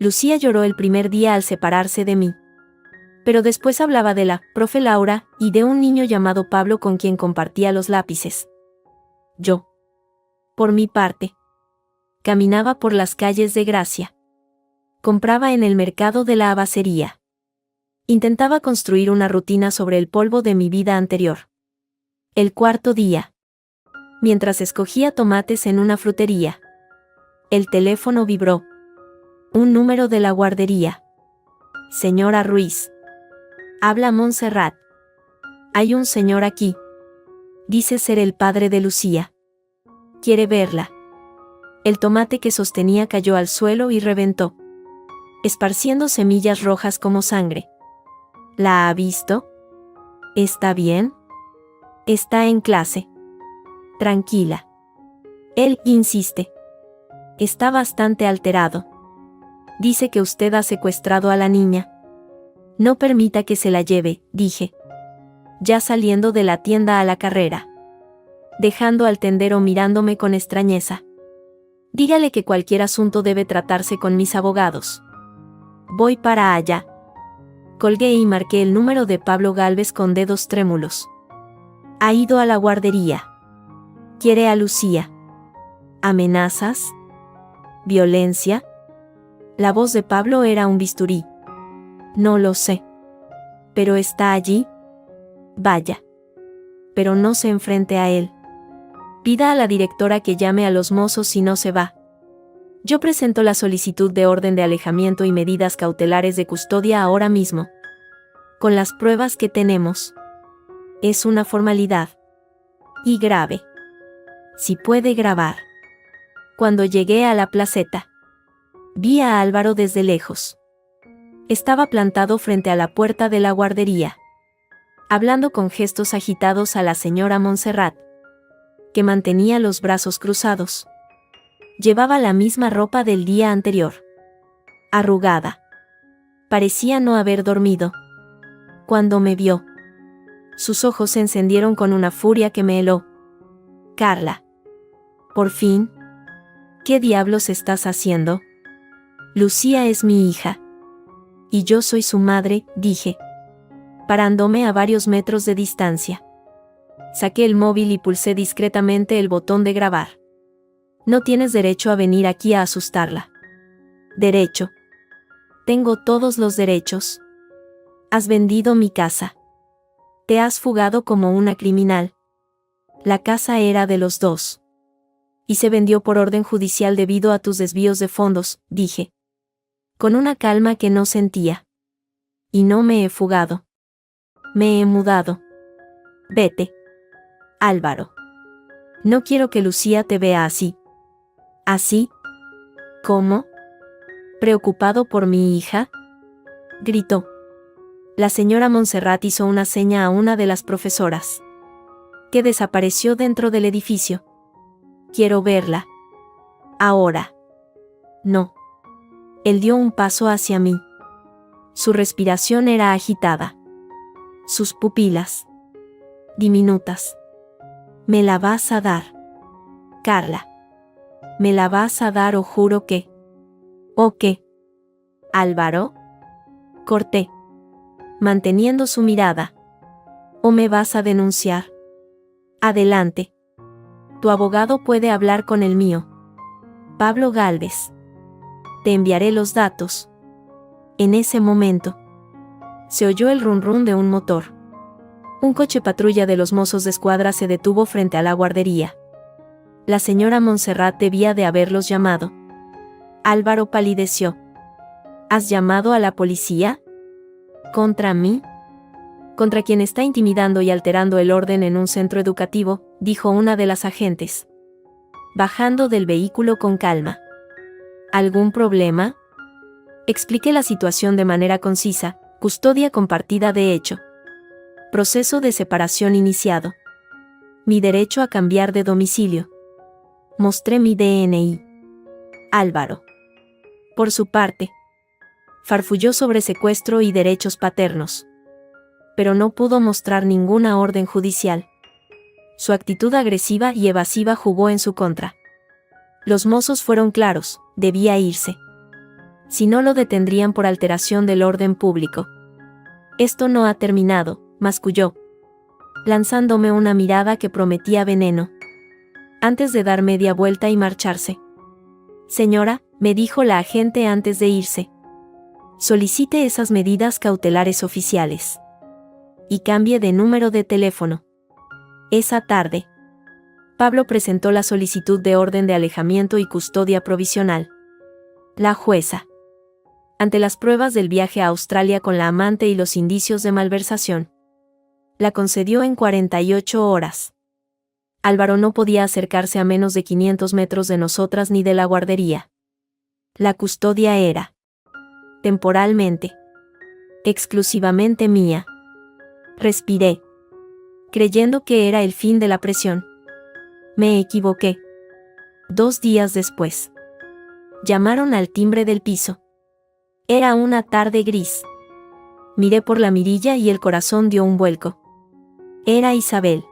Lucía lloró el primer día al separarse de mí. Pero después hablaba de la profe Laura y de un niño llamado Pablo con quien compartía los lápices. Yo, por mi parte, caminaba por las calles de Gracia. Compraba en el mercado de la Abacería. Intentaba construir una rutina sobre el polvo de mi vida anterior. El 4.º día. Mientras escogía tomates en una frutería. El teléfono vibró. Un número de la guardería. Señora Ruiz. Habla Montserrat. Hay un señor aquí. Dice ser el padre de Lucía. Quiere verla. El tomate que sostenía cayó al suelo y reventó, esparciendo semillas rojas como sangre. ¿La ha visto? ¿Está bien? Está en clase. Tranquila. Él insiste. Está bastante alterado. Dice que usted ha secuestrado a la niña. No permita que se la lleve, dije. Ya saliendo de la tienda a la carrera. Dejando al tendero mirándome con extrañeza. Dígale que cualquier asunto debe tratarse con mis abogados. Voy para allá. Colgué y marqué el número de Pablo Gálvez con dedos trémulos. Ha ido a la guardería. Quiere a Lucía. ¿Amenazas? ¿Violencia? La voz de Pablo era un bisturí. No lo sé. ¿Pero está allí? Vaya. Pero no se enfrente a él. Pida a la directora que llame a los mozos si no se va. Yo presento la solicitud de orden de alejamiento y medidas cautelares de custodia ahora mismo. Con las pruebas que tenemos. Es una formalidad. Y grave. Si puede grabar. Cuando llegué a la placeta, vi a Álvaro desde lejos. Estaba plantado frente a la puerta de la guardería, hablando con gestos agitados a la señora Montserrat, que mantenía los brazos cruzados. Llevaba la misma ropa del día anterior. Arrugada. Parecía no haber dormido. Cuando me vio, sus ojos se encendieron con una furia que me heló. Carla. Por fin. ¿Qué diablos estás haciendo? Lucía es mi hija. Y yo soy su madre, dije, parándome a varios metros de distancia. Saqué el móvil y pulsé discretamente el botón de grabar. No tienes derecho a venir aquí a asustarla. Derecho. Tengo todos los derechos. Has vendido mi casa. Te has fugado como una criminal. La casa era de los dos. Y se vendió por orden judicial debido a tus desvíos de fondos, dije. Con una calma que no sentía. Y no me he fugado. Me he mudado. Vete. Álvaro. No quiero que Lucía te vea así. ¿Así? ¿Cómo? ¿Preocupado por mi hija? Gritó. La señora Montserrat hizo una seña a una de las profesoras, que desapareció dentro del edificio. Quiero verla. Ahora. No. Él dio un paso hacia mí. Su respiración era agitada. Sus pupilas. Diminutas. ¿Me la vas a dar? Carla. ¿Me la vas a dar o juro que? ¿O qué? Álvaro. Corté, manteniendo su mirada. ¿O me vas a denunciar? Adelante. Tu abogado puede hablar con el mío. Pablo Gálvez. Te enviaré los datos. En ese momento, se oyó el rum rum de un motor. Un coche patrulla de los mozos de escuadra se detuvo frente a la guardería. La señora Montserrat debía de haberlos llamado. Álvaro palideció. ¿Has llamado a la policía? ¿Contra mí? Contra quien está intimidando y alterando el orden en un centro educativo, dijo una de las agentes, bajando del vehículo con calma. ¿Algún problema? Expliqué la situación de manera concisa, custodia compartida de hecho. Proceso de separación iniciado. Mi derecho a cambiar de domicilio. Mostré mi DNI. Álvaro. Por su parte, farfulló sobre secuestro y derechos paternos. Pero no pudo mostrar ninguna orden judicial. Su actitud agresiva y evasiva jugó en su contra. Los mozos fueron claros, debía irse. Si no lo detendrían por alteración del orden público. Esto no ha terminado, masculló, lanzándome una mirada que prometía veneno. Antes de dar media vuelta y marcharse. Señora, me dijo la agente antes de irse. Solicite esas medidas cautelares oficiales. Y cambie de número de teléfono. Esa tarde, Pablo presentó la solicitud de orden de alejamiento y custodia provisional. La jueza, ante las pruebas del viaje a Australia con la amante y los indicios de malversación, la concedió en 48 horas. Álvaro no podía acercarse a menos de 500 metros de nosotras ni de la guardería. La custodia era, temporalmente, exclusivamente mía. Respiré, creyendo que era el fin de la presión. Me equivoqué. 2 días después, llamaron al timbre del piso. Era una tarde gris. Miré por la mirilla y el corazón dio un vuelco. Era Isabel.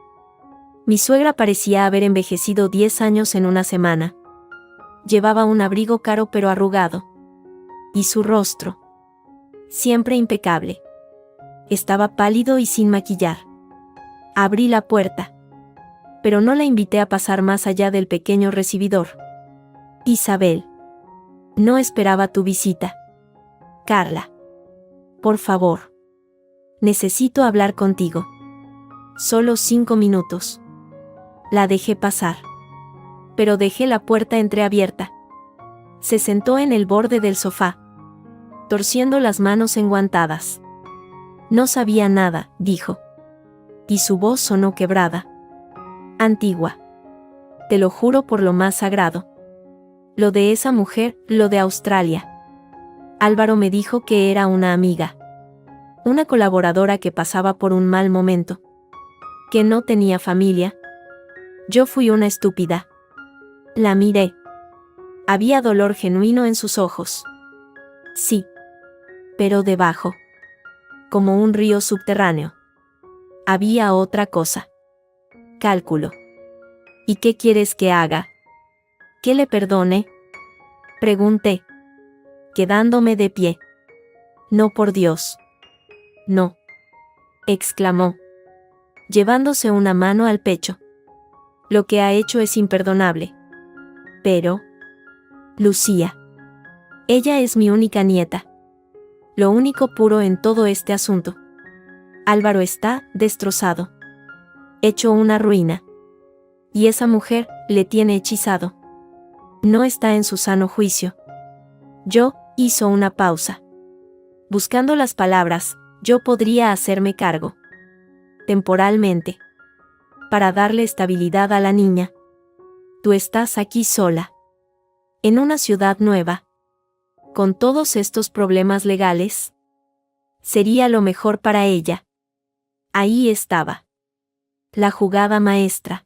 Mi suegra parecía haber envejecido 10 años en una semana. Llevaba un abrigo caro pero arrugado. Y su rostro, siempre impecable, estaba pálido y sin maquillar. Abrí la puerta, pero no la invité a pasar más allá del pequeño recibidor. Isabel. No esperaba tu visita. Carla. Por favor. Necesito hablar contigo. Solo 5 minutos. La dejé pasar. Pero dejé la puerta entreabierta. Se sentó en el borde del sofá, torciendo las manos enguantadas. No sabía nada, dijo. Y su voz sonó quebrada. Antigua. Te lo juro por lo más sagrado. Lo de esa mujer, lo de Australia. Álvaro me dijo que era una amiga. Una colaboradora que pasaba por un mal momento. Que no tenía familia. Yo fui una estúpida. La miré. Había dolor genuino en sus ojos. Sí. Pero debajo, como un río subterráneo, había otra cosa. Cálculo. ¿Y qué quieres que haga? ¿Que le perdone? Pregunté. quedándome de pie. No, por Dios. No. Exclamó, llevándose una mano al pecho. Lo que ha hecho es imperdonable. Pero, Lucía, ella es mi única nieta. Lo único puro en todo este asunto. Álvaro está destrozado. Hecho una ruina. Y esa mujer le tiene hechizado. No está en su sano juicio. Yo, hizo una pausa. Buscando las palabras, yo podría hacerme cargo. Temporalmente. Para darle estabilidad a la niña. Tú estás aquí sola. En una ciudad nueva. Con todos estos problemas legales. Sería lo mejor para ella. Ahí estaba. La jugada maestra.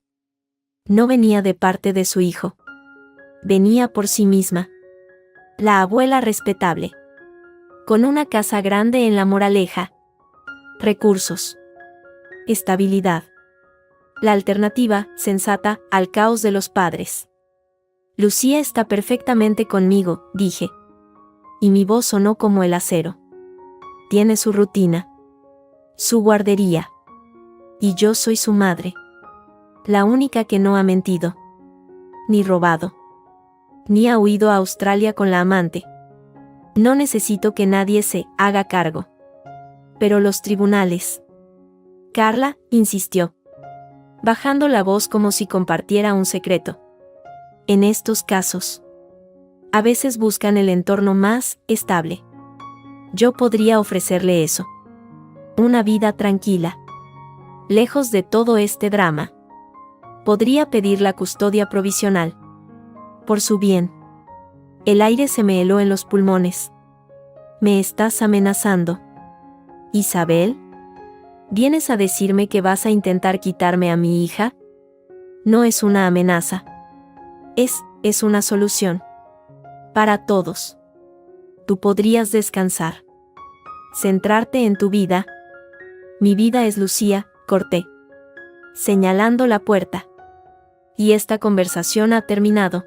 No venía de parte de su hijo. Venía por sí misma. La abuela respetable. Con una casa grande en La Moraleja. Recursos. Estabilidad. La alternativa, sensata, al caos de los padres. Lucía está perfectamente conmigo, dije. Y mi voz sonó como el acero. Tiene su rutina. Su guardería. Y yo soy su madre. La única que no ha mentido. Ni robado. Ni ha huido a Australia con la amante. No necesito que nadie se haga cargo. Pero los tribunales. Carla, insistió. Bajando la voz como si compartiera un secreto. En estos casos. A veces buscan el entorno más estable. Yo podría ofrecerle eso. Una vida tranquila. Lejos de todo este drama. Podría pedir la custodia provisional. Por su bien. El aire se me heló en los pulmones. ¿Me estás amenazando? ¿Isabel? ¿Vienes a decirme que vas a intentar quitarme a mi hija? No es una amenaza. Es una solución. Para todos. Tú podrías descansar. Centrarte en tu vida. Mi vida es Lucía, corté. Señalando la puerta. Y esta conversación ha terminado.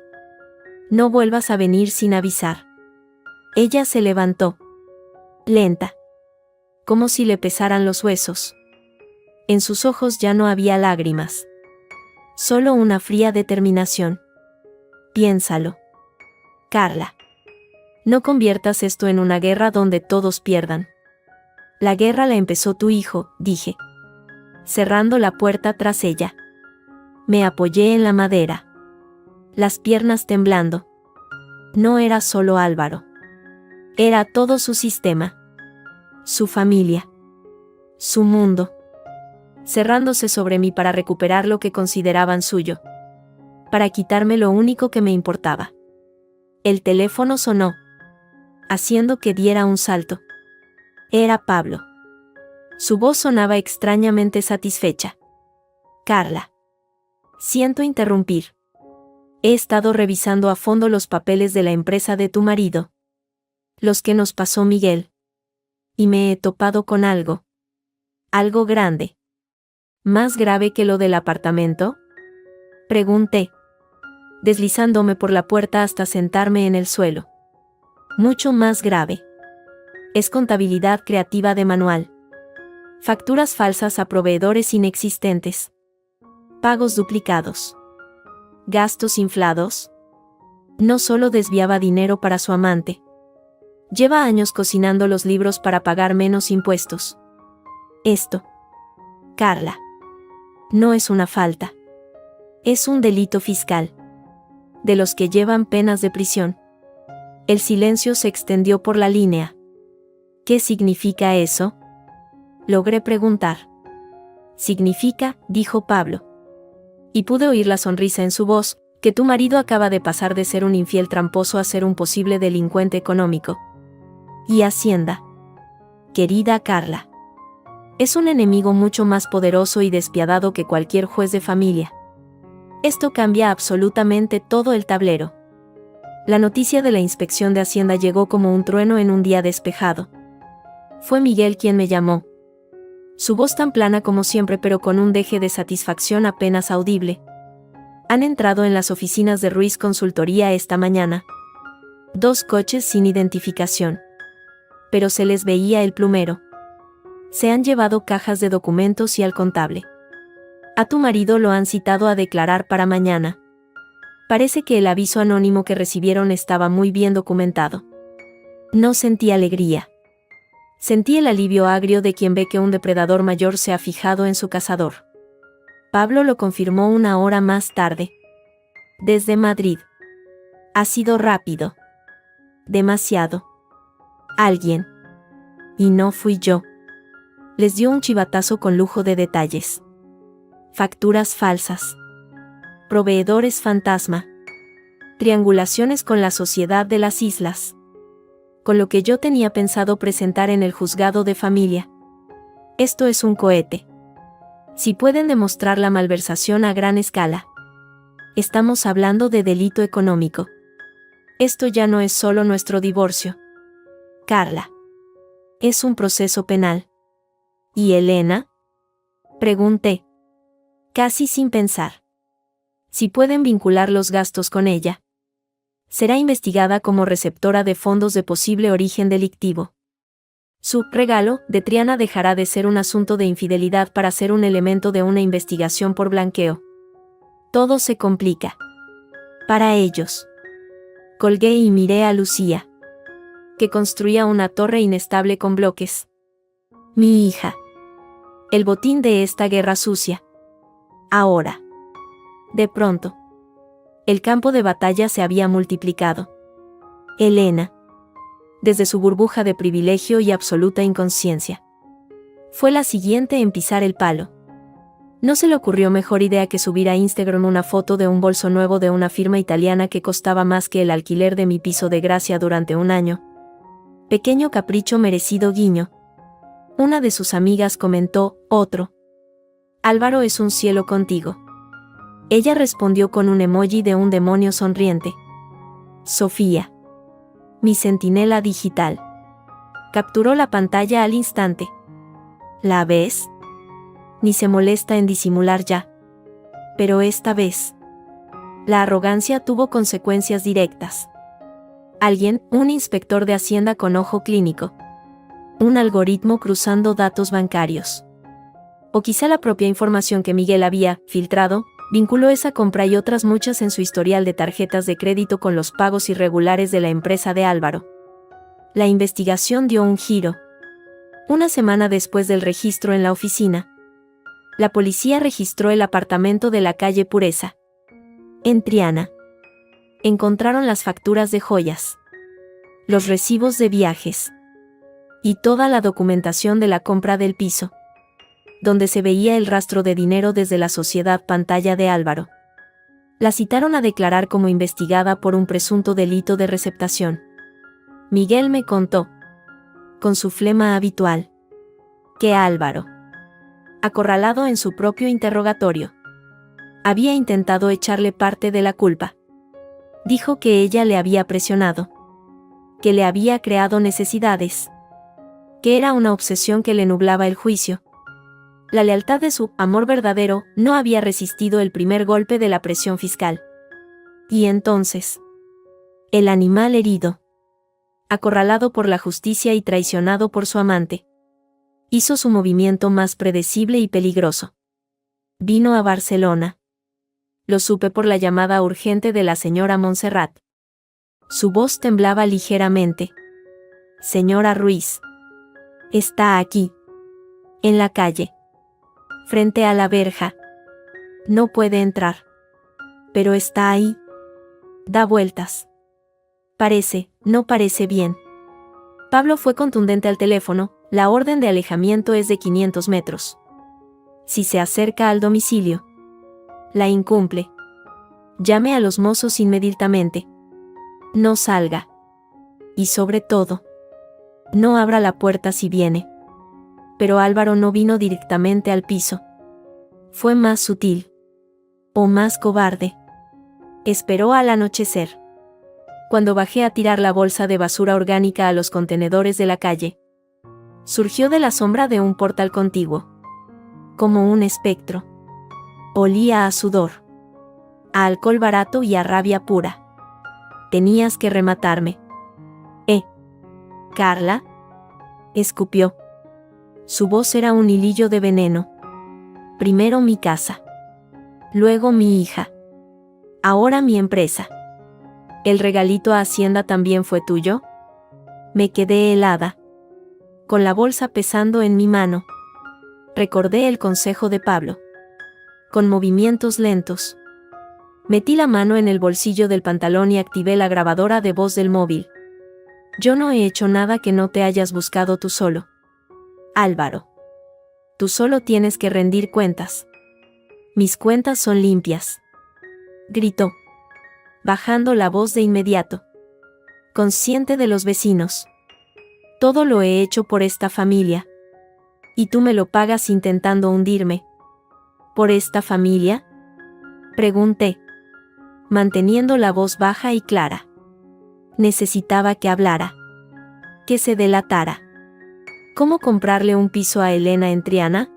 No vuelvas a venir sin avisar. Ella se levantó. Lenta. Como si le pesaran los huesos. En sus ojos ya no había lágrimas. Solo una fría determinación. Piénsalo. Carla. No conviertas esto en una guerra donde todos pierdan. La guerra la empezó tu hijo, dije. Cerrando la puerta tras ella. Me apoyé en la madera. Las piernas temblando. No era solo Álvaro. Era todo su sistema. Su familia. Su mundo. Cerrándose sobre mí para recuperar lo que consideraban suyo. Para quitarme lo único que me importaba. El teléfono sonó. Haciendo que diera un salto. Era Pablo. Su voz sonaba extrañamente satisfecha. Carla. Siento interrumpir. He estado revisando a fondo los papeles de la empresa de tu marido. Los que nos pasó Miguel. Y me he topado con algo. Algo grande. ¿Más grave que lo del apartamento? Pregunté. Deslizándome por la puerta hasta sentarme en el suelo. Mucho más grave. Es contabilidad creativa de manual. Facturas falsas a proveedores inexistentes. Pagos duplicados. Gastos inflados. No solo desviaba dinero para su amante. Lleva años cocinando los libros para pagar menos impuestos. Esto, Carla, no es una falta. Es un delito fiscal. De los que llevan penas de prisión. El silencio se extendió por la línea. ¿Qué significa eso? Logré preguntar. Significa, dijo Pablo. Y pude oír la sonrisa en su voz, que tu marido acaba de pasar de ser un infiel tramposo a ser un posible delincuente económico. Y Hacienda. Querida Carla. Es un enemigo mucho más poderoso y despiadado que cualquier juez de familia. Esto cambia absolutamente todo el tablero. La noticia de la inspección de Hacienda llegó como un trueno en un día despejado. Fue Miguel quien me llamó. Su voz tan plana como siempre, pero con un deje de satisfacción apenas audible. Han entrado en las oficinas de Ruiz Consultoría esta mañana. 2 coches sin identificación. Pero se les veía el plumero. Se han llevado cajas de documentos y al contable. A tu marido lo han citado a declarar para mañana. Parece que el aviso anónimo que recibieron estaba muy bien documentado. No sentí alegría. Sentí el alivio agrio de quien ve que un depredador mayor se ha fijado en su cazador. Pablo lo confirmó una hora más tarde. Desde Madrid. Ha sido rápido. Demasiado. Alguien. Y no fui yo. Les dio un chivatazo con lujo de detalles. Facturas falsas. Proveedores fantasma. Triangulaciones con la Sociedad de las Islas. Con lo que yo tenía pensado presentar en el juzgado de familia. Esto es un cohete. Si pueden demostrar la malversación a gran escala. Estamos hablando de delito económico. Esto ya no es solo nuestro divorcio. Carla. Es un proceso penal. ¿Y Elena? Pregunté. Casi sin pensar. Si pueden vincular los gastos con ella. Será investigada como receptora de fondos de posible origen delictivo. Su regalo de Triana dejará de ser un asunto de infidelidad para ser un elemento de una investigación por blanqueo. Todo se complica. Para ellos. Colgué y miré a Lucía, que construía una torre inestable con bloques. Mi hija. El botín de esta guerra sucia. Ahora. De pronto. El campo de batalla se había multiplicado. Elena. Desde su burbuja de privilegio y absoluta inconsciencia. Fue la siguiente en pisar el palo. No se le ocurrió mejor idea que subir a Instagram una foto de un bolso nuevo de una firma italiana que costaba más que el alquiler de mi piso de Gracia durante un año. Pequeño capricho merecido guiño. Una de sus amigas comentó, otro. Álvaro es un cielo contigo. Ella respondió con un emoji de un demonio sonriente. Sofía. Mi centinela digital. Capturó la pantalla al instante. ¿La ves? Ni se molesta en disimular ya. Pero esta vez. La arrogancia tuvo consecuencias directas. Alguien, un inspector de Hacienda con ojo clínico. Un algoritmo cruzando datos bancarios. O quizá la propia información que Miguel había filtrado, vinculó esa compra y otras muchas en su historial de tarjetas de crédito con los pagos irregulares de la empresa de Álvaro. La investigación dio un giro. Una semana después del registro en la oficina, la policía registró el apartamento de la calle Pureza. En Triana. Encontraron las facturas de joyas, los recibos de viajes y toda la documentación de la compra del piso, donde se veía el rastro de dinero desde la sociedad pantalla de Álvaro. La citaron a declarar como investigada por un presunto delito de receptación. Miguel me contó, con su flema habitual, que Álvaro, acorralado en su propio interrogatorio, había intentado echarle parte de la culpa. Dijo que ella le había presionado, que le había creado necesidades, que era una obsesión que le nublaba el juicio. La lealtad de su amor verdadero no había resistido el primer golpe de la presión fiscal. Y entonces, el animal herido, acorralado por la justicia y traicionado por su amante, hizo su movimiento más predecible y peligroso. Vino a Barcelona. Lo supe por la llamada urgente de la señora Montserrat. Su voz temblaba ligeramente. Señora Ruiz. Está aquí. En la calle. Frente a la verja. No puede entrar. Pero está ahí. Da vueltas. No parece bien. Pablo fue contundente al teléfono, la orden de alejamiento es de 500 metros. Si se acerca al domicilio, la incumple. Llame a los mozos inmediatamente. No salga. Y sobre todo, no abra la puerta si viene. Pero Álvaro no vino directamente al piso. Fue más sutil. O más cobarde. Esperó al anochecer. Cuando bajé a tirar la bolsa de basura orgánica a los contenedores de la calle, surgió de la sombra de un portal contiguo. Como un espectro. Olía a sudor. A alcohol barato y a rabia pura. Tenías que rematarme. Carla, escupió. Su voz era un hilillo de veneno. Primero mi casa. Luego mi hija. Ahora mi empresa. ¿El regalito a Hacienda también fue tuyo? Me quedé helada. Con la bolsa pesando en mi mano. Recordé el consejo de Pablo. Con movimientos lentos. Metí la mano en el bolsillo del pantalón y activé la grabadora de voz del móvil. Yo no he hecho nada que no te hayas buscado tú solo. Álvaro. Tú solo tienes que rendir cuentas. Mis cuentas son limpias. Gritó, bajando la voz de inmediato. Consciente de los vecinos. Todo lo he hecho por esta familia. Y tú me lo pagas intentando hundirme. ¿Por esta familia? Pregunté, manteniendo la voz baja y clara. Necesitaba que hablara. Que se delatara. ¿Cómo comprarle un piso a Elena en Triana?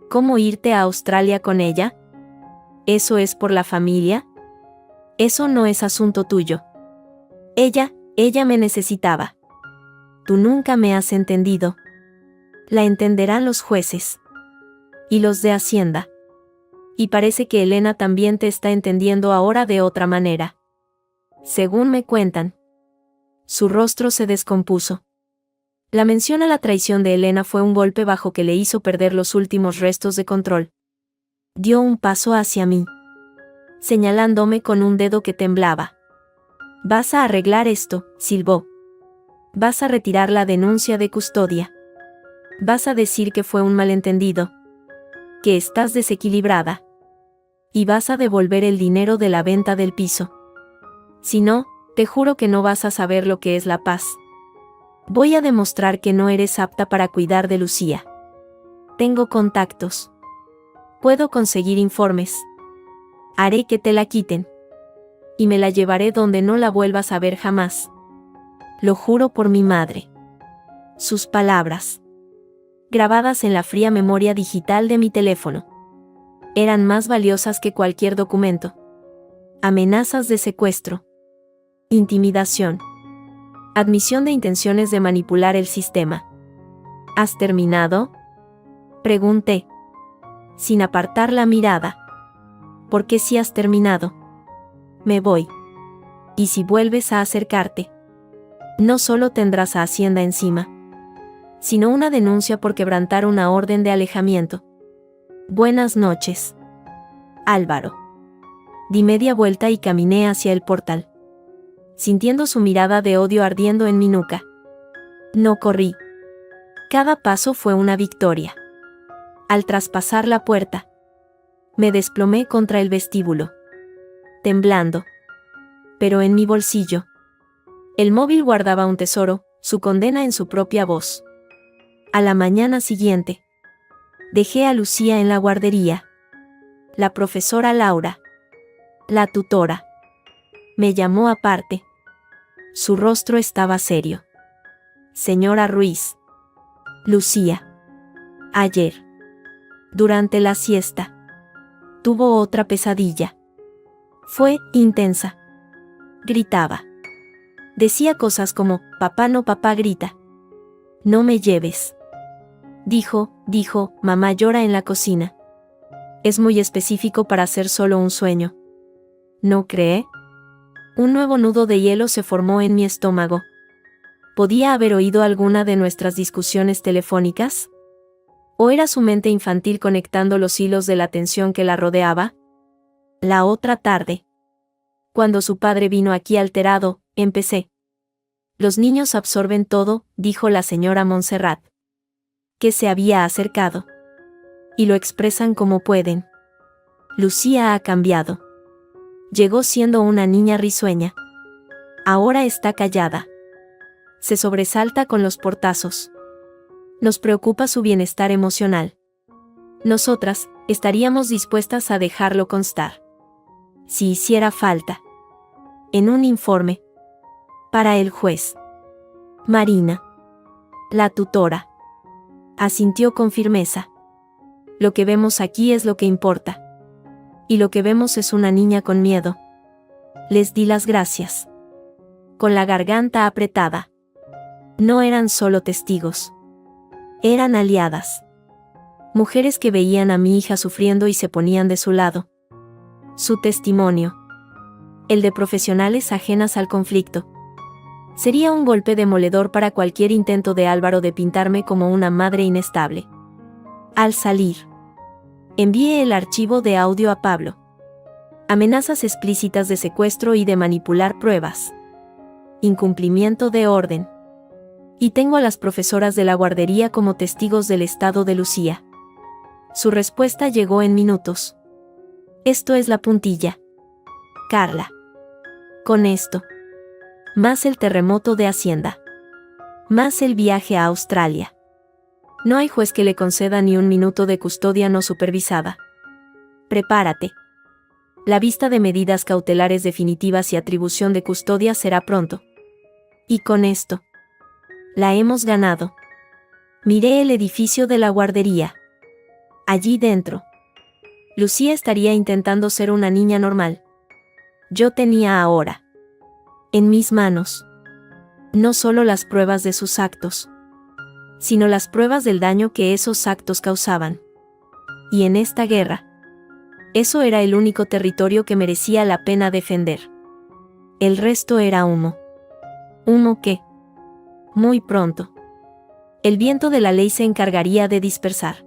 ¿Cómo irte a Australia con ella? ¿Eso es por la familia? Eso no es asunto tuyo. Ella me necesitaba. Tú nunca me has entendido. La entenderán los jueces. Y los de Hacienda. Y parece que Elena también te está entendiendo ahora de otra manera. Según me cuentan. Su rostro se descompuso. La mención a la traición de Elena fue un golpe bajo que le hizo perder los últimos restos de control. Dio un paso hacia mí, señalándome con un dedo que temblaba. Vas a arreglar esto, silbó. Vas a retirar la denuncia de custodia. Vas a decir que fue un malentendido. Que estás desequilibrada. Y vas a devolver el dinero de la venta del piso. Si no, te juro que no vas a saber lo que es la paz. Voy a demostrar que no eres apta para cuidar de Lucía. Tengo contactos. Puedo conseguir informes. Haré que te la quiten. Y me la llevaré donde no la vuelvas a ver jamás. Lo juro por mi madre. Sus palabras, grabadas en la fría memoria digital de mi teléfono, eran más valiosas que cualquier documento. Amenazas de secuestro. Intimidación. Admisión de intenciones de manipular el sistema. ¿Has terminado? Pregunté, sin apartar la mirada. ¿Por qué si has terminado? Me voy. Y si vuelves a acercarte, no solo tendrás a Hacienda encima, sino una denuncia por quebrantar una orden de alejamiento. Buenas noches, Álvaro. Di media vuelta y caminé hacia el portal, sintiendo su mirada de odio ardiendo en mi nuca. No corrí. Cada paso fue una victoria. Al traspasar la puerta, me desplomé contra el vestíbulo, temblando. Pero en mi bolsillo, el móvil guardaba un tesoro, su condena en su propia voz. A la mañana siguiente, dejé a Lucía en la guardería. La profesora Laura, la tutora, me llamó aparte. Su rostro estaba serio. Señora Ruiz. Lucía. Ayer, durante la siesta, tuvo otra pesadilla. Fue intensa. Gritaba. Decía cosas como, papá no, papá grita. No me lleves. Dijo, mamá llora en la cocina. Es muy específico para ser solo un sueño. ¿No cree? Un nuevo nudo de hielo se formó en mi estómago. ¿Podía haber oído alguna de nuestras discusiones telefónicas? ¿O era su mente infantil conectando los hilos de la tensión que la rodeaba? La otra tarde, cuando su padre vino aquí alterado, empecé. Los niños absorben todo, dijo la señora Montserrat, que se había acercado. Y lo expresan como pueden. Lucía ha cambiado. Llegó siendo una niña risueña. Ahora está callada. Se sobresalta con los portazos. Nos preocupa su bienestar emocional. Nosotras, estaríamos dispuestas a dejarlo constar, si hiciera falta, en un informe. Para el juez. Marina, la tutora, asintió con firmeza. Lo que vemos aquí es lo que importa. Y lo que vemos es una niña con miedo. Les di las gracias, con la garganta apretada. No eran solo testigos. Eran aliadas. Mujeres que veían a mi hija sufriendo y se ponían de su lado. Su testimonio, el de profesionales ajenas al conflicto, sería un golpe demoledor para cualquier intento de Álvaro de pintarme como una madre inestable. Al salir, envié el archivo de audio a Pablo. Amenazas explícitas de secuestro y de manipular pruebas. Incumplimiento de orden. Y tengo a las profesoras de la guardería como testigos del estado de Lucía. Su respuesta llegó en minutos. Esto es la puntilla. Carla. Con esto, más el terremoto de Hacienda, más el viaje a Australia. No hay juez que le conceda ni un minuto de custodia no supervisada. Prepárate. La vista de medidas cautelares definitivas y atribución de custodia será pronto. Y con esto, la hemos ganado. Miré el edificio de la guardería. Allí dentro, Lucía estaría intentando ser una niña normal. Yo tenía ahora, en mis manos, no solo las pruebas de sus actos, sino las pruebas del daño que esos actos causaban. Y en esta guerra, eso era el único territorio que merecía la pena defender. El resto era humo. Humo que, muy pronto, el viento de la ley se encargaría de dispersar.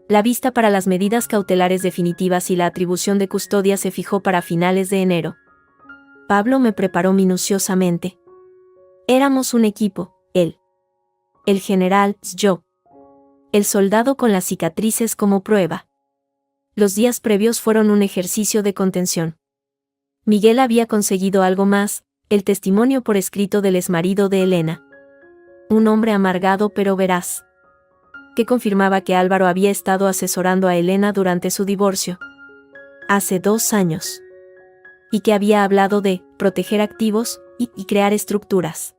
La vista para las medidas cautelares definitivas y la atribución de custodia se fijó para finales de enero. Pablo me preparó minuciosamente. Éramos un equipo, él, el general, yo, el soldado con las cicatrices como prueba. Los días previos fueron un ejercicio de contención. Miguel había conseguido algo más, el testimonio por escrito del exmarido de Elena. Un hombre amargado pero veraz, que confirmaba que Álvaro había estado asesorando a Elena durante su divorcio, hace 2 años, y que había hablado de proteger activos y crear estructuras.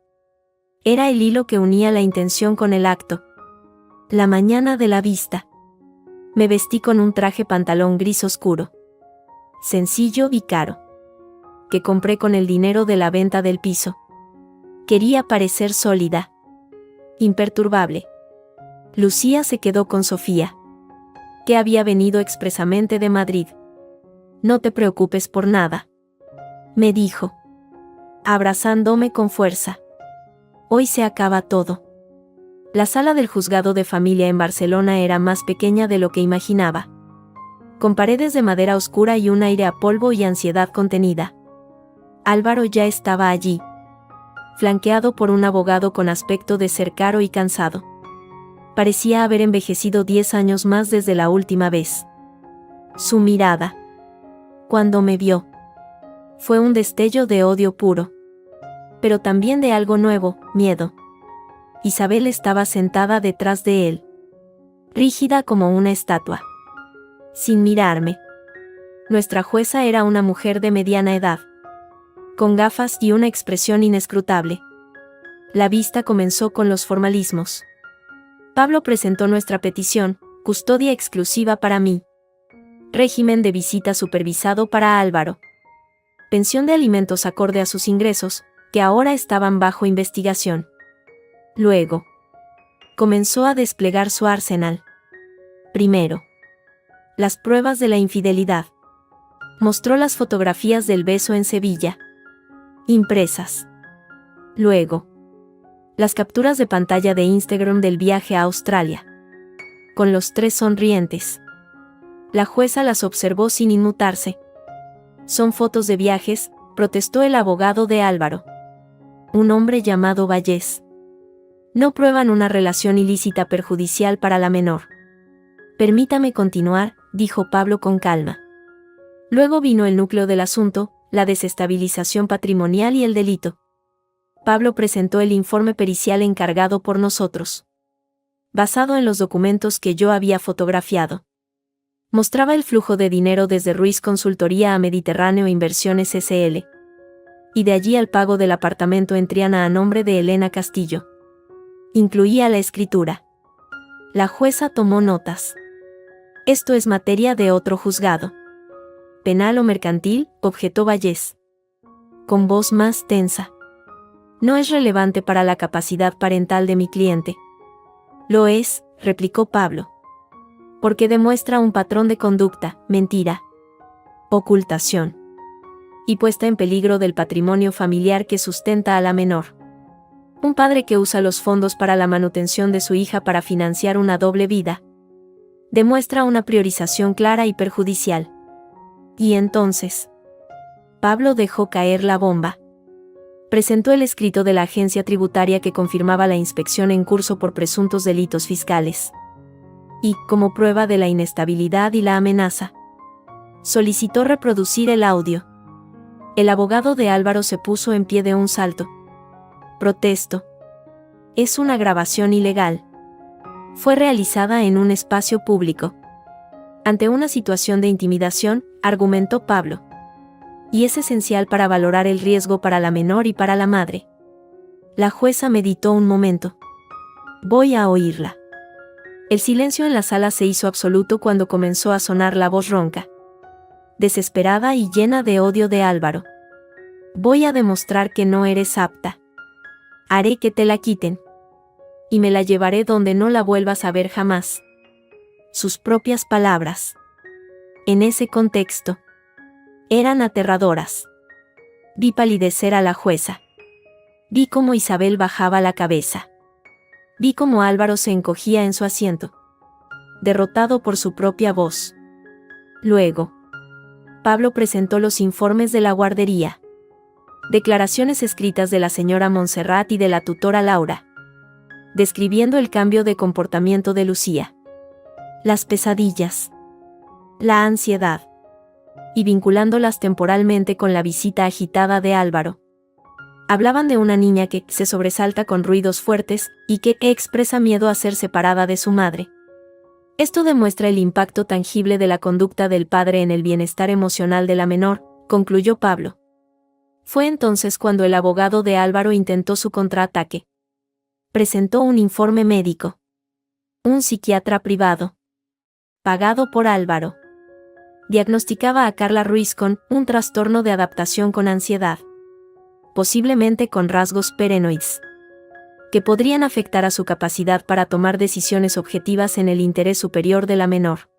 Era el hilo que unía la intención con el acto. La mañana de la vista, me vestí con un traje pantalón gris oscuro, sencillo y caro, que compré con el dinero de la venta del piso. Quería parecer sólida, imperturbable. Lucía se quedó con Sofía, que había venido expresamente de Madrid. No te preocupes por nada, me dijo, abrazándome con fuerza. Hoy se acaba todo. La sala del juzgado de familia en Barcelona era más pequeña de lo que imaginaba, con paredes de madera oscura y un aire a polvo y ansiedad contenida. Álvaro ya estaba allí, flanqueado por un abogado con aspecto de ser caro y cansado. Parecía haber envejecido 10 años más desde la última vez. Su mirada, cuando me vio, fue un destello de odio puro, pero también de algo nuevo, miedo. Isabel estaba sentada detrás de él, rígida como una estatua, sin mirarme. Nuestra jueza era una mujer de mediana edad, con gafas y una expresión inescrutable. La vista comenzó con los formalismos. Pablo presentó nuestra petición, custodia exclusiva para mí, régimen de visita supervisado para Álvaro, pensión de alimentos acorde a sus ingresos, que ahora estaban bajo investigación. Luego, comenzó a desplegar su arsenal. Primero, las pruebas de la infidelidad. Mostró las fotografías del beso en Sevilla, impresas. Luego, las capturas de pantalla de Instagram del viaje a Australia, con los 3 sonrientes. La jueza las observó sin inmutarse. Son fotos de viajes, protestó el abogado de Álvaro, un hombre llamado Vallés. No prueban una relación ilícita perjudicial para la menor. Permítame continuar, dijo Pablo con calma. Luego vino el núcleo del asunto, la desestabilización patrimonial y el delito. Pablo presentó el informe pericial encargado por nosotros, basado en los documentos que yo había fotografiado. Mostraba el flujo de dinero desde Ruiz Consultoría a Mediterráneo Inversiones S.L. y de allí al pago del apartamento en Triana a nombre de Elena Castillo. Incluía la escritura. La jueza tomó notas. Esto es materia de otro juzgado. Penal o mercantil, objetó Vallés, con voz más tensa. No es relevante para la capacidad parental de mi cliente. Lo es, replicó Pablo. Porque demuestra un patrón de conducta, mentira, ocultación y puesta en peligro del patrimonio familiar que sustenta a la menor. Un padre que usa los fondos para la manutención de su hija para financiar una doble vida demuestra una priorización clara y perjudicial. Y entonces, Pablo dejó caer la bomba. Presentó el escrito de la agencia tributaria que confirmaba la inspección en curso por presuntos delitos fiscales. Y, como prueba de la inestabilidad y la amenaza, solicitó reproducir el audio. El abogado de Álvaro se puso en pie de un salto. Protesto. Es una grabación ilegal. Fue realizada en un espacio público. Ante una situación de intimidación, argumentó Pablo. Y es esencial para valorar el riesgo para la menor y para la madre. La jueza meditó un momento. Voy a oírla. El silencio en la sala se hizo absoluto cuando comenzó a sonar la voz ronca, desesperada y llena de odio de Álvaro. Voy a demostrar que no eres apta. Haré que te la quiten. Y me la llevaré donde no la vuelvas a ver jamás. Sus propias palabras. En ese contexto, eran aterradoras. Vi palidecer a la jueza. Vi cómo Isabel bajaba la cabeza. Vi cómo Álvaro se encogía en su asiento, derrotado por su propia voz. Luego, Pablo presentó los informes de la guardería. Declaraciones escritas de la señora Montserrat y de la tutora Laura, describiendo el cambio de comportamiento de Lucía, las pesadillas, la ansiedad, y vinculándolas temporalmente con la visita agitada de Álvaro. Hablaban de una niña que se sobresalta con ruidos fuertes y que expresa miedo a ser separada de su madre. Esto demuestra el impacto tangible de la conducta del padre en el bienestar emocional de la menor, concluyó Pablo. Fue entonces cuando el abogado de Álvaro intentó su contraataque. Presentó un informe médico. Un psiquiatra privado, pagado por Álvaro, diagnosticaba a Carla Ruiz con un trastorno de adaptación con ansiedad, posiblemente con rasgos paranoides, que podrían afectar a su capacidad para tomar decisiones objetivas en el interés superior de la menor.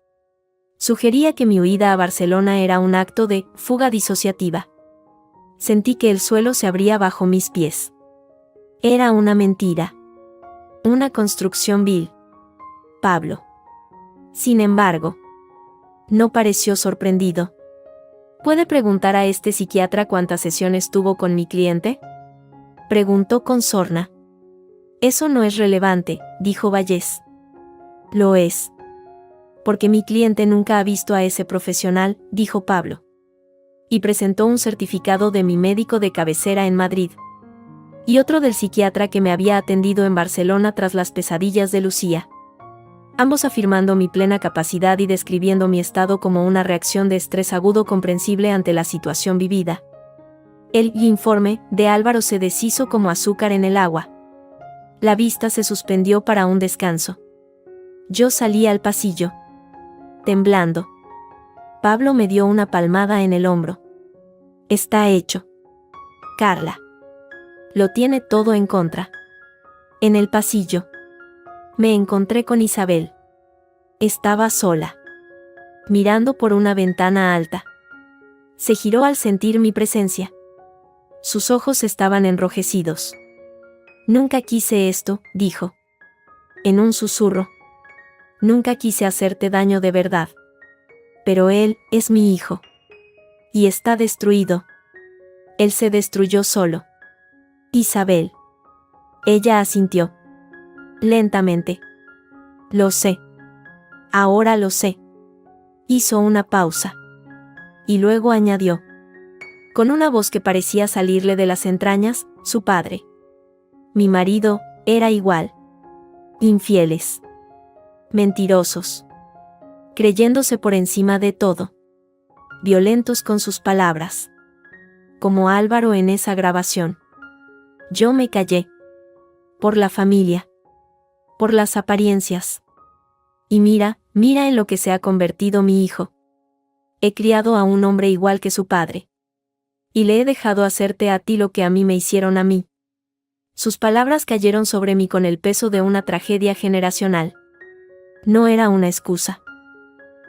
Sugería que mi huida a Barcelona era un acto de fuga disociativa. Sentí que el suelo se abría bajo mis pies. Era una mentira. Una construcción vil. Pablo, sin embargo, no pareció sorprendido. ¿Puede preguntar a este psiquiatra cuántas sesiones tuvo con mi cliente?, preguntó con sorna. Eso no es relevante, dijo Vallés. Lo es. Porque mi cliente nunca ha visto a ese profesional, dijo Pablo. Y presentó un certificado de mi médico de cabecera en Madrid. Y otro del psiquiatra que me había atendido en Barcelona tras las pesadillas de Lucía. Ambos afirmando mi plena capacidad y describiendo mi estado como una reacción de estrés agudo comprensible ante la situación vivida. El informe de Álvaro se deshizo como azúcar en el agua. La vista se suspendió para un descanso. Yo salí al pasillo, temblando. Pablo me dio una palmada en el hombro. Está hecho. Carla. Lo tiene todo en contra. En el pasillo me encontré con Isabel. Estaba sola, mirando por una ventana alta. Se giró al sentir mi presencia. Sus ojos estaban enrojecidos. Nunca quise esto, dijo, en un susurro. Nunca quise hacerte daño de verdad. Pero él es mi hijo. Y está destruido. Él se destruyó solo. Isabel. Ella asintió. Lentamente. Lo sé. Ahora lo sé. Hizo una pausa. Y luego añadió, con una voz que parecía salirle de las entrañas, su padre. Mi marido era igual. Infieles. Mentirosos. Creyéndose por encima de todo. Violentos con sus palabras. Como Álvaro en esa grabación. Yo me callé. Por la familia. Por las apariencias. Y mira en lo que se ha convertido mi hijo. He criado a un hombre igual que su padre. Y le he dejado hacerte a ti lo que a mí me hicieron a mí. Sus palabras cayeron sobre mí con el peso de una tragedia generacional. No era una excusa.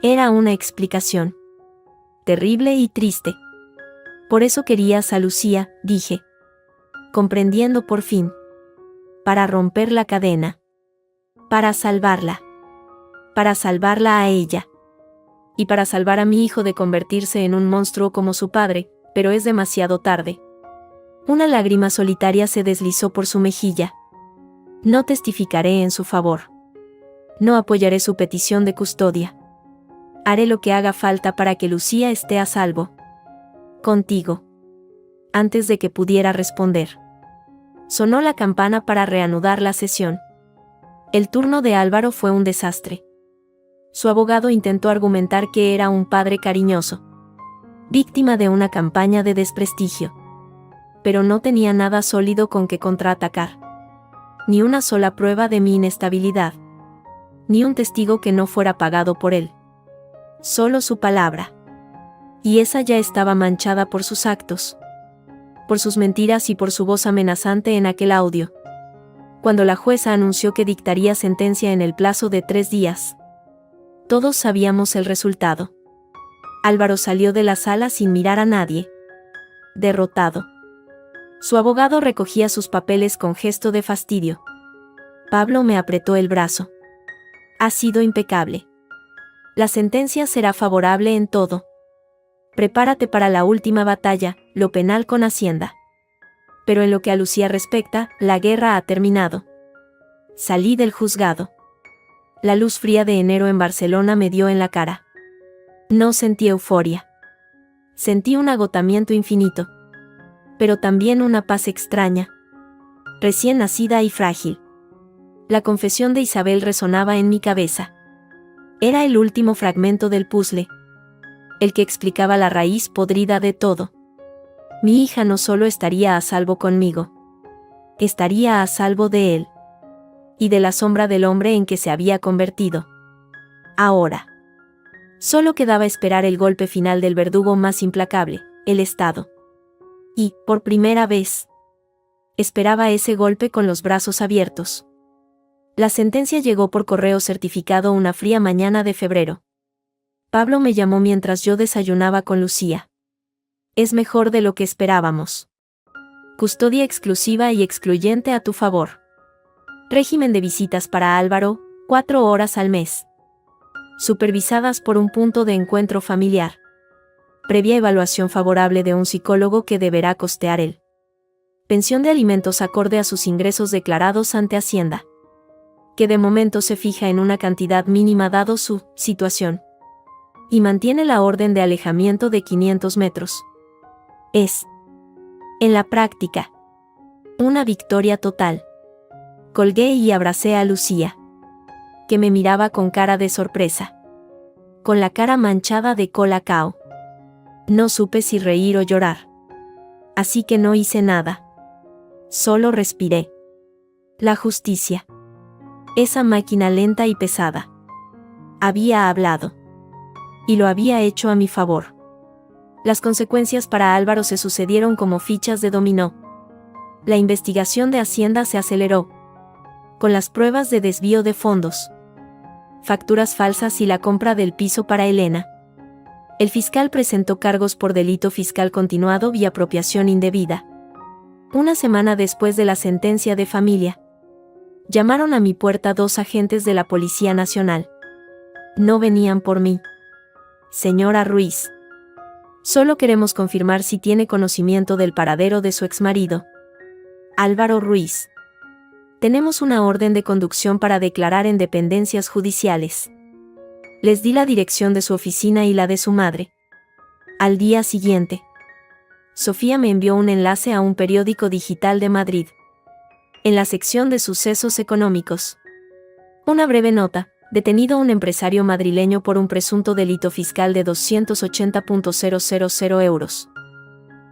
Era una explicación. Terrible y triste. Por eso querías a Lucía, dije. Comprendiendo por fin. Para romper la cadena. Para salvarla. Para salvarla a ella. Y para salvar a mi hijo de convertirse en un monstruo como su padre, pero es demasiado tarde. Una lágrima solitaria se deslizó por su mejilla. No testificaré en su favor. No apoyaré su petición de custodia. Haré lo que haga falta para que Lucía esté a salvo. Contigo. Antes de que pudiera responder, sonó la campana para reanudar la sesión. El turno de Álvaro fue un desastre. Su abogado intentó argumentar que era un padre cariñoso, víctima de una campaña de desprestigio. Pero no tenía nada sólido con que contraatacar. Ni una sola prueba de mi inestabilidad. Ni un testigo que no fuera pagado por él. Solo su palabra. Y esa ya estaba manchada por sus actos. Por sus mentiras y por su voz amenazante en aquel audio. Cuando la jueza anunció que dictaría sentencia en el plazo de 3 días. Todos sabíamos el resultado. Álvaro salió de la sala sin mirar a nadie. Derrotado. Su abogado recogía sus papeles con gesto de fastidio. Pablo me apretó el brazo. Ha sido impecable. La sentencia será favorable en todo. Prepárate para la última batalla, lo penal con Hacienda. Pero en lo que a Lucía respecta, la guerra ha terminado. Salí del juzgado. La luz fría de enero en Barcelona me dio en la cara. No sentí euforia. Sentí un agotamiento infinito. Pero también una paz extraña. Recién nacida y frágil. La confesión de Isabel resonaba en mi cabeza. Era el último fragmento del puzzle. El que explicaba la raíz podrida de todo. Mi hija no solo estaría a salvo conmigo. Estaría a salvo de él. Y de la sombra del hombre en que se había convertido. Ahora. Solo quedaba esperar el golpe final del verdugo más implacable, el Estado. Y, por primera vez, esperaba ese golpe con los brazos abiertos. La sentencia llegó por correo certificado una fría mañana de febrero. Pablo me llamó mientras yo desayunaba con Lucía. Es mejor de lo que esperábamos. Custodia exclusiva y excluyente a tu favor. Régimen de visitas para Álvaro, 4 horas al mes. Supervisadas por un punto de encuentro familiar. Previa evaluación favorable de un psicólogo que deberá costear él. Pensión de alimentos acorde a sus ingresos declarados ante Hacienda. Que de momento se fija en una cantidad mínima dado su situación. Y mantiene la orden de alejamiento de 500 metros. Es, en la práctica, una victoria total. Colgué y abracé a Lucía, que me miraba con cara de sorpresa. Con la cara manchada de colacao. No supe si reír o llorar. Así que no hice nada. Solo respiré. La justicia. Esa máquina lenta y pesada. Había hablado. Y lo había hecho a mi favor. Las consecuencias para Álvaro se sucedieron como fichas de dominó. La investigación de Hacienda se aceleró. Con las pruebas de desvío de fondos. Facturas falsas y la compra del piso para Elena. El fiscal presentó cargos por delito fiscal continuado y apropiación indebida. Una semana después de la sentencia de familia, llamaron a mi puerta 2 agentes de la Policía Nacional. No venían por mí. Señora Ruiz. Solo queremos confirmar si tiene conocimiento del paradero de su exmarido. Álvaro Ruiz. Tenemos una orden de conducción para declarar en dependencias judiciales. Les di la dirección de su oficina y la de su madre. Al día siguiente, Sofía me envió un enlace a un periódico digital de Madrid. En la sección de sucesos económicos. Una breve nota: detenido un empresario madrileño por un presunto delito fiscal de 280.000 euros.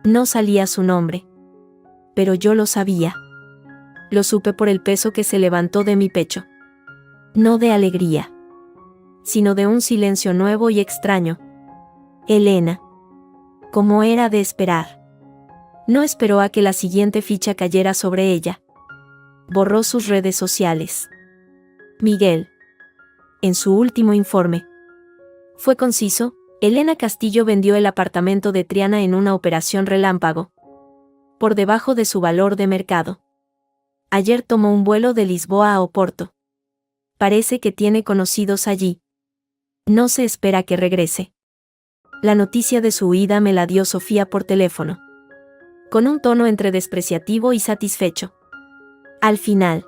No salía su nombre. Pero yo lo sabía. Lo supe por el peso que se levantó de mi pecho. No de alegría, sino de un silencio nuevo y extraño. Elena. Como era de esperar. No esperó a que la siguiente ficha cayera sobre ella. Borró sus redes sociales. Miguel. En su último informe. Fue conciso: Elena Castillo vendió el apartamento de Triana en una operación relámpago, por debajo de su valor de mercado. Ayer tomó un vuelo de Lisboa a Oporto. Parece que tiene conocidos allí. No se espera que regrese. La noticia de su huida me la dio Sofía por teléfono, con un tono entre despreciativo y satisfecho. Al final,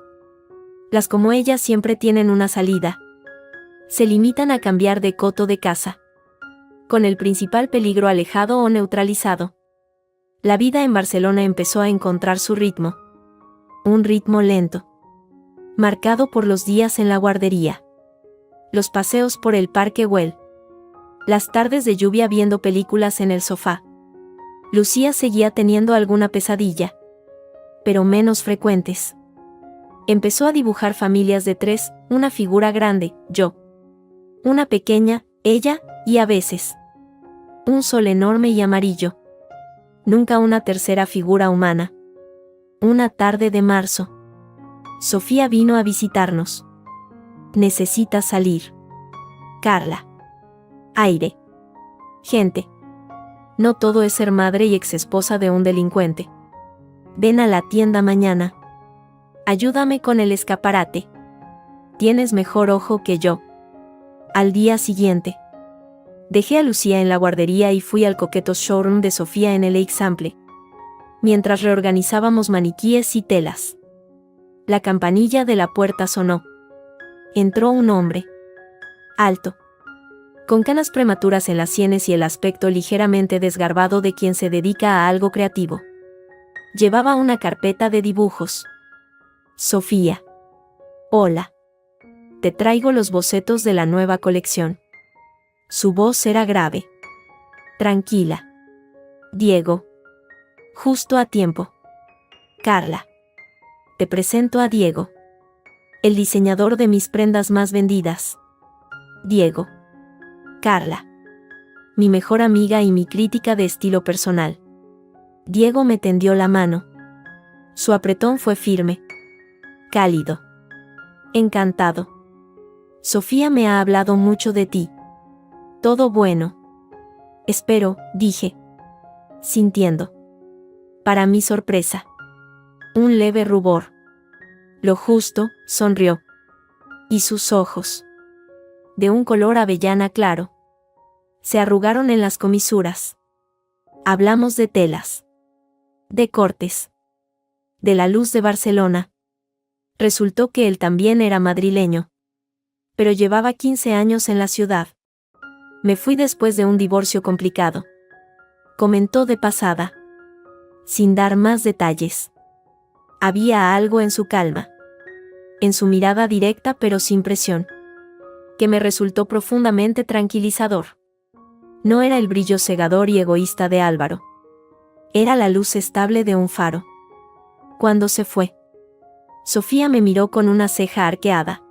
las como ella siempre tienen una salida. Se limitan a cambiar de coto de casa, con el principal peligro alejado o neutralizado. La vida en Barcelona empezó a encontrar su ritmo. Un ritmo lento, marcado por los días en la guardería, los paseos por el Parque Güell, las tardes de lluvia viendo películas en el sofá. Lucía seguía teniendo alguna pesadilla, pero menos frecuentes. Empezó a dibujar familias de 3, una figura grande, yo, una pequeña, ella, y a veces un sol enorme y amarillo. Nunca una tercera figura humana. Una tarde de marzo, Sofía vino a visitarnos. Necesitas salir, Carla. Aire. Gente. No todo es ser madre y exesposa de un delincuente. Ven a la tienda mañana. Ayúdame con el escaparate. Tienes mejor ojo que yo. Al día siguiente, dejé a Lucía en la guardería y fui al coqueto showroom de Sofía en el Eixample. Mientras reorganizábamos maniquíes y telas, la campanilla de la puerta sonó. Entró un hombre. Alto, con canas prematuras en las sienes y el aspecto ligeramente desgarbado de quien se dedica a algo creativo. Llevaba una carpeta de dibujos. Sofía. Hola. Te traigo los bocetos de la nueva colección. Su voz era grave. Tranquila. Diego. Justo a tiempo. Carla. Te presento a Diego, el diseñador de mis prendas más vendidas. Diego. Carla. Mi mejor amiga y mi crítica de estilo personal. Diego me tendió la mano. Su apretón fue firme. Cálido. Encantado. Sofía me ha hablado mucho de ti. Todo bueno. Espero, dije, sintiendo, para mi sorpresa, un leve rubor. Lo justo, sonrió. Y sus ojos, de un color avellana claro, se arrugaron en las comisuras. Hablamos de telas, de cortes, de la luz de Barcelona. Resultó que él también era madrileño, pero llevaba 15 años en la ciudad. Me fui después de un divorcio complicado, comentó de pasada, sin dar más detalles. Había algo en su calma, en su mirada directa pero sin presión, que me resultó profundamente tranquilizador. No era el brillo cegador y egoísta de Álvaro. Era la luz estable de un faro. Cuando se fue, Sofía me miró con una ceja arqueada.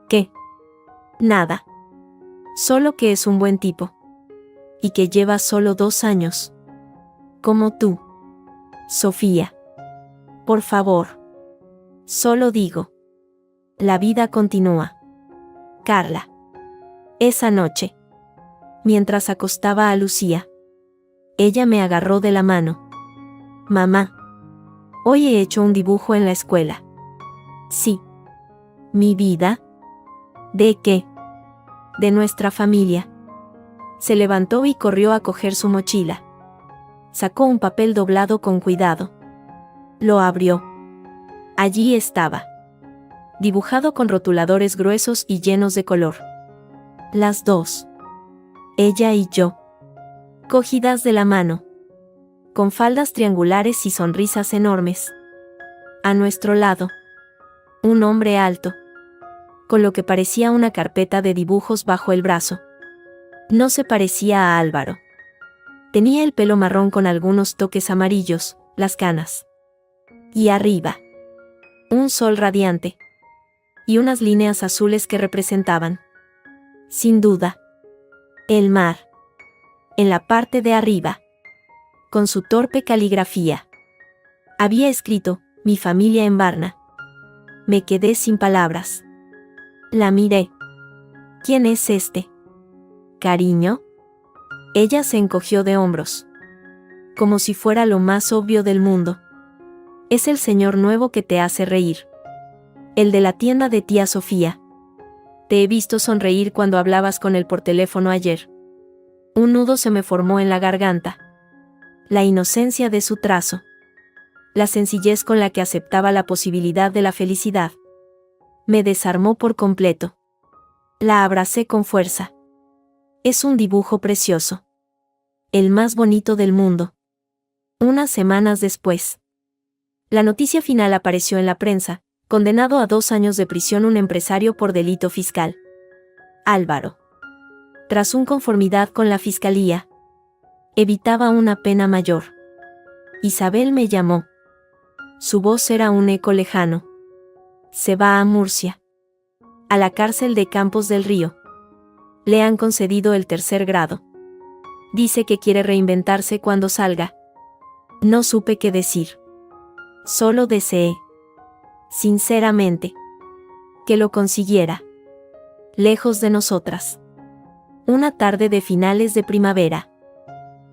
¿Qué? Nada. Solo que es un buen tipo. Y que lleva solo 2 años. Como tú. Sofía. Por favor. Solo digo. La vida continúa. Carla. Esa noche, mientras acostaba a Lucía, ella me agarró de la mano. Mamá. Hoy he hecho un dibujo en la escuela. Sí. ¿Mi vida? ¿De qué? De nuestra familia. Se levantó y corrió a coger su mochila. Sacó un papel doblado con cuidado. Lo abrió. Allí estaba, dibujado con rotuladores gruesos y llenos de color. Las dos, ella y yo, cogidas de la mano, con faldas triangulares y sonrisas enormes. A nuestro lado, un hombre alto, con lo que parecía una carpeta de dibujos bajo el brazo. No se parecía a Álvaro. Tenía el pelo marrón con algunos toques amarillos, las canas. Y arriba, un sol radiante. Y unas líneas azules que representaban, sin duda, el mar. En la parte de arriba, con su torpe caligrafía, había escrito, mi familia en Varna. Me quedé sin palabras. La miré. ¿Quién es este? ¿Cariño? Ella se encogió de hombros. Como si fuera lo más obvio del mundo. Es el señor nuevo que te hace reír. El de la tienda de tía Sofía. Te he visto sonreír cuando hablabas con él por teléfono ayer. Un nudo se me formó en la garganta. La inocencia de su trazo. La sencillez con la que aceptaba la posibilidad de la felicidad. Me desarmó por completo. La abracé con fuerza. Es un dibujo precioso. El más bonito del mundo. Unas semanas después. La noticia final apareció en la prensa. Condenado a 2 años de prisión un empresario por delito fiscal. Álvaro. Tras un conformidad con la fiscalía. Evitaba una pena mayor. Isabel me llamó. Su voz era un eco lejano. Se va a Murcia. A la cárcel de Campos del Río. Le han concedido el 3er grado. Dice que quiere reinventarse cuando salga. No supe qué decir. Solo deseé, sinceramente, que lo consiguiera. Lejos de nosotras. Una tarde de finales de primavera.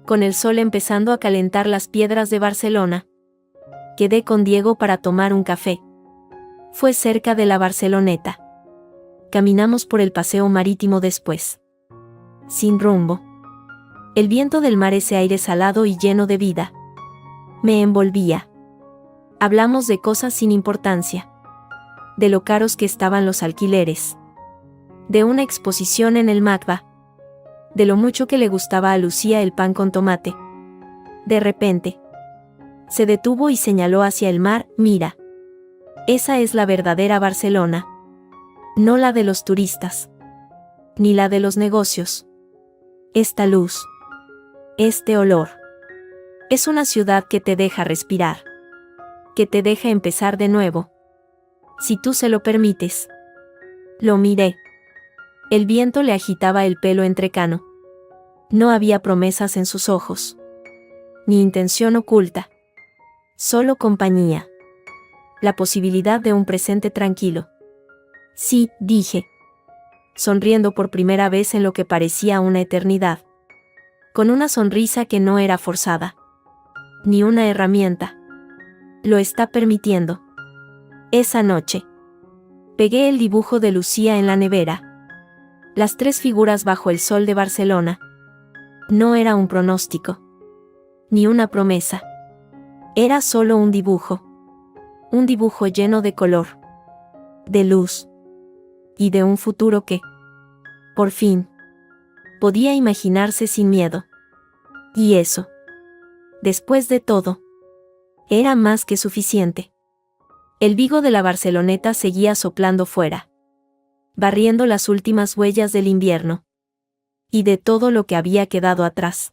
Con el sol empezando a calentar las piedras de Barcelona. Quedé con Diego para tomar un café. Fue cerca de la Barceloneta. Caminamos por el paseo marítimo después. Sin rumbo. El viento del mar, ese aire salado y lleno de vida. Me envolvía. Hablamos de cosas sin importancia. De lo caros que estaban los alquileres. De una exposición en el MACBA. De lo mucho que le gustaba a Lucía el pan con tomate. De repente. Se detuvo y señaló hacia el mar. Mira. Esa es la verdadera Barcelona. No la de los turistas. Ni la de los negocios. Esta luz. Este olor. Es una ciudad que te deja respirar. Que te deja empezar de nuevo. Si tú se lo permites. Lo miré. El viento le agitaba el pelo entrecano. No había promesas en sus ojos. Ni intención oculta. Solo compañía. La posibilidad de un presente tranquilo. Sí, dije. Sonriendo por primera vez en lo que parecía una eternidad. Con una sonrisa que no era forzada. Ni una herramienta. Lo está permitiendo. Esa noche. Pegué el dibujo de Lucía en la nevera. Las 3 figuras bajo el sol de Barcelona. No era un pronóstico. Ni una promesa. Era solo un dibujo. Un dibujo lleno de color. De luz. Y de un futuro que, por fin, podía imaginarse sin miedo. Y eso, después de todo, era más que suficiente. El vigo de la Barceloneta seguía soplando fuera, barriendo las últimas huellas del invierno. Y de todo lo que había quedado atrás.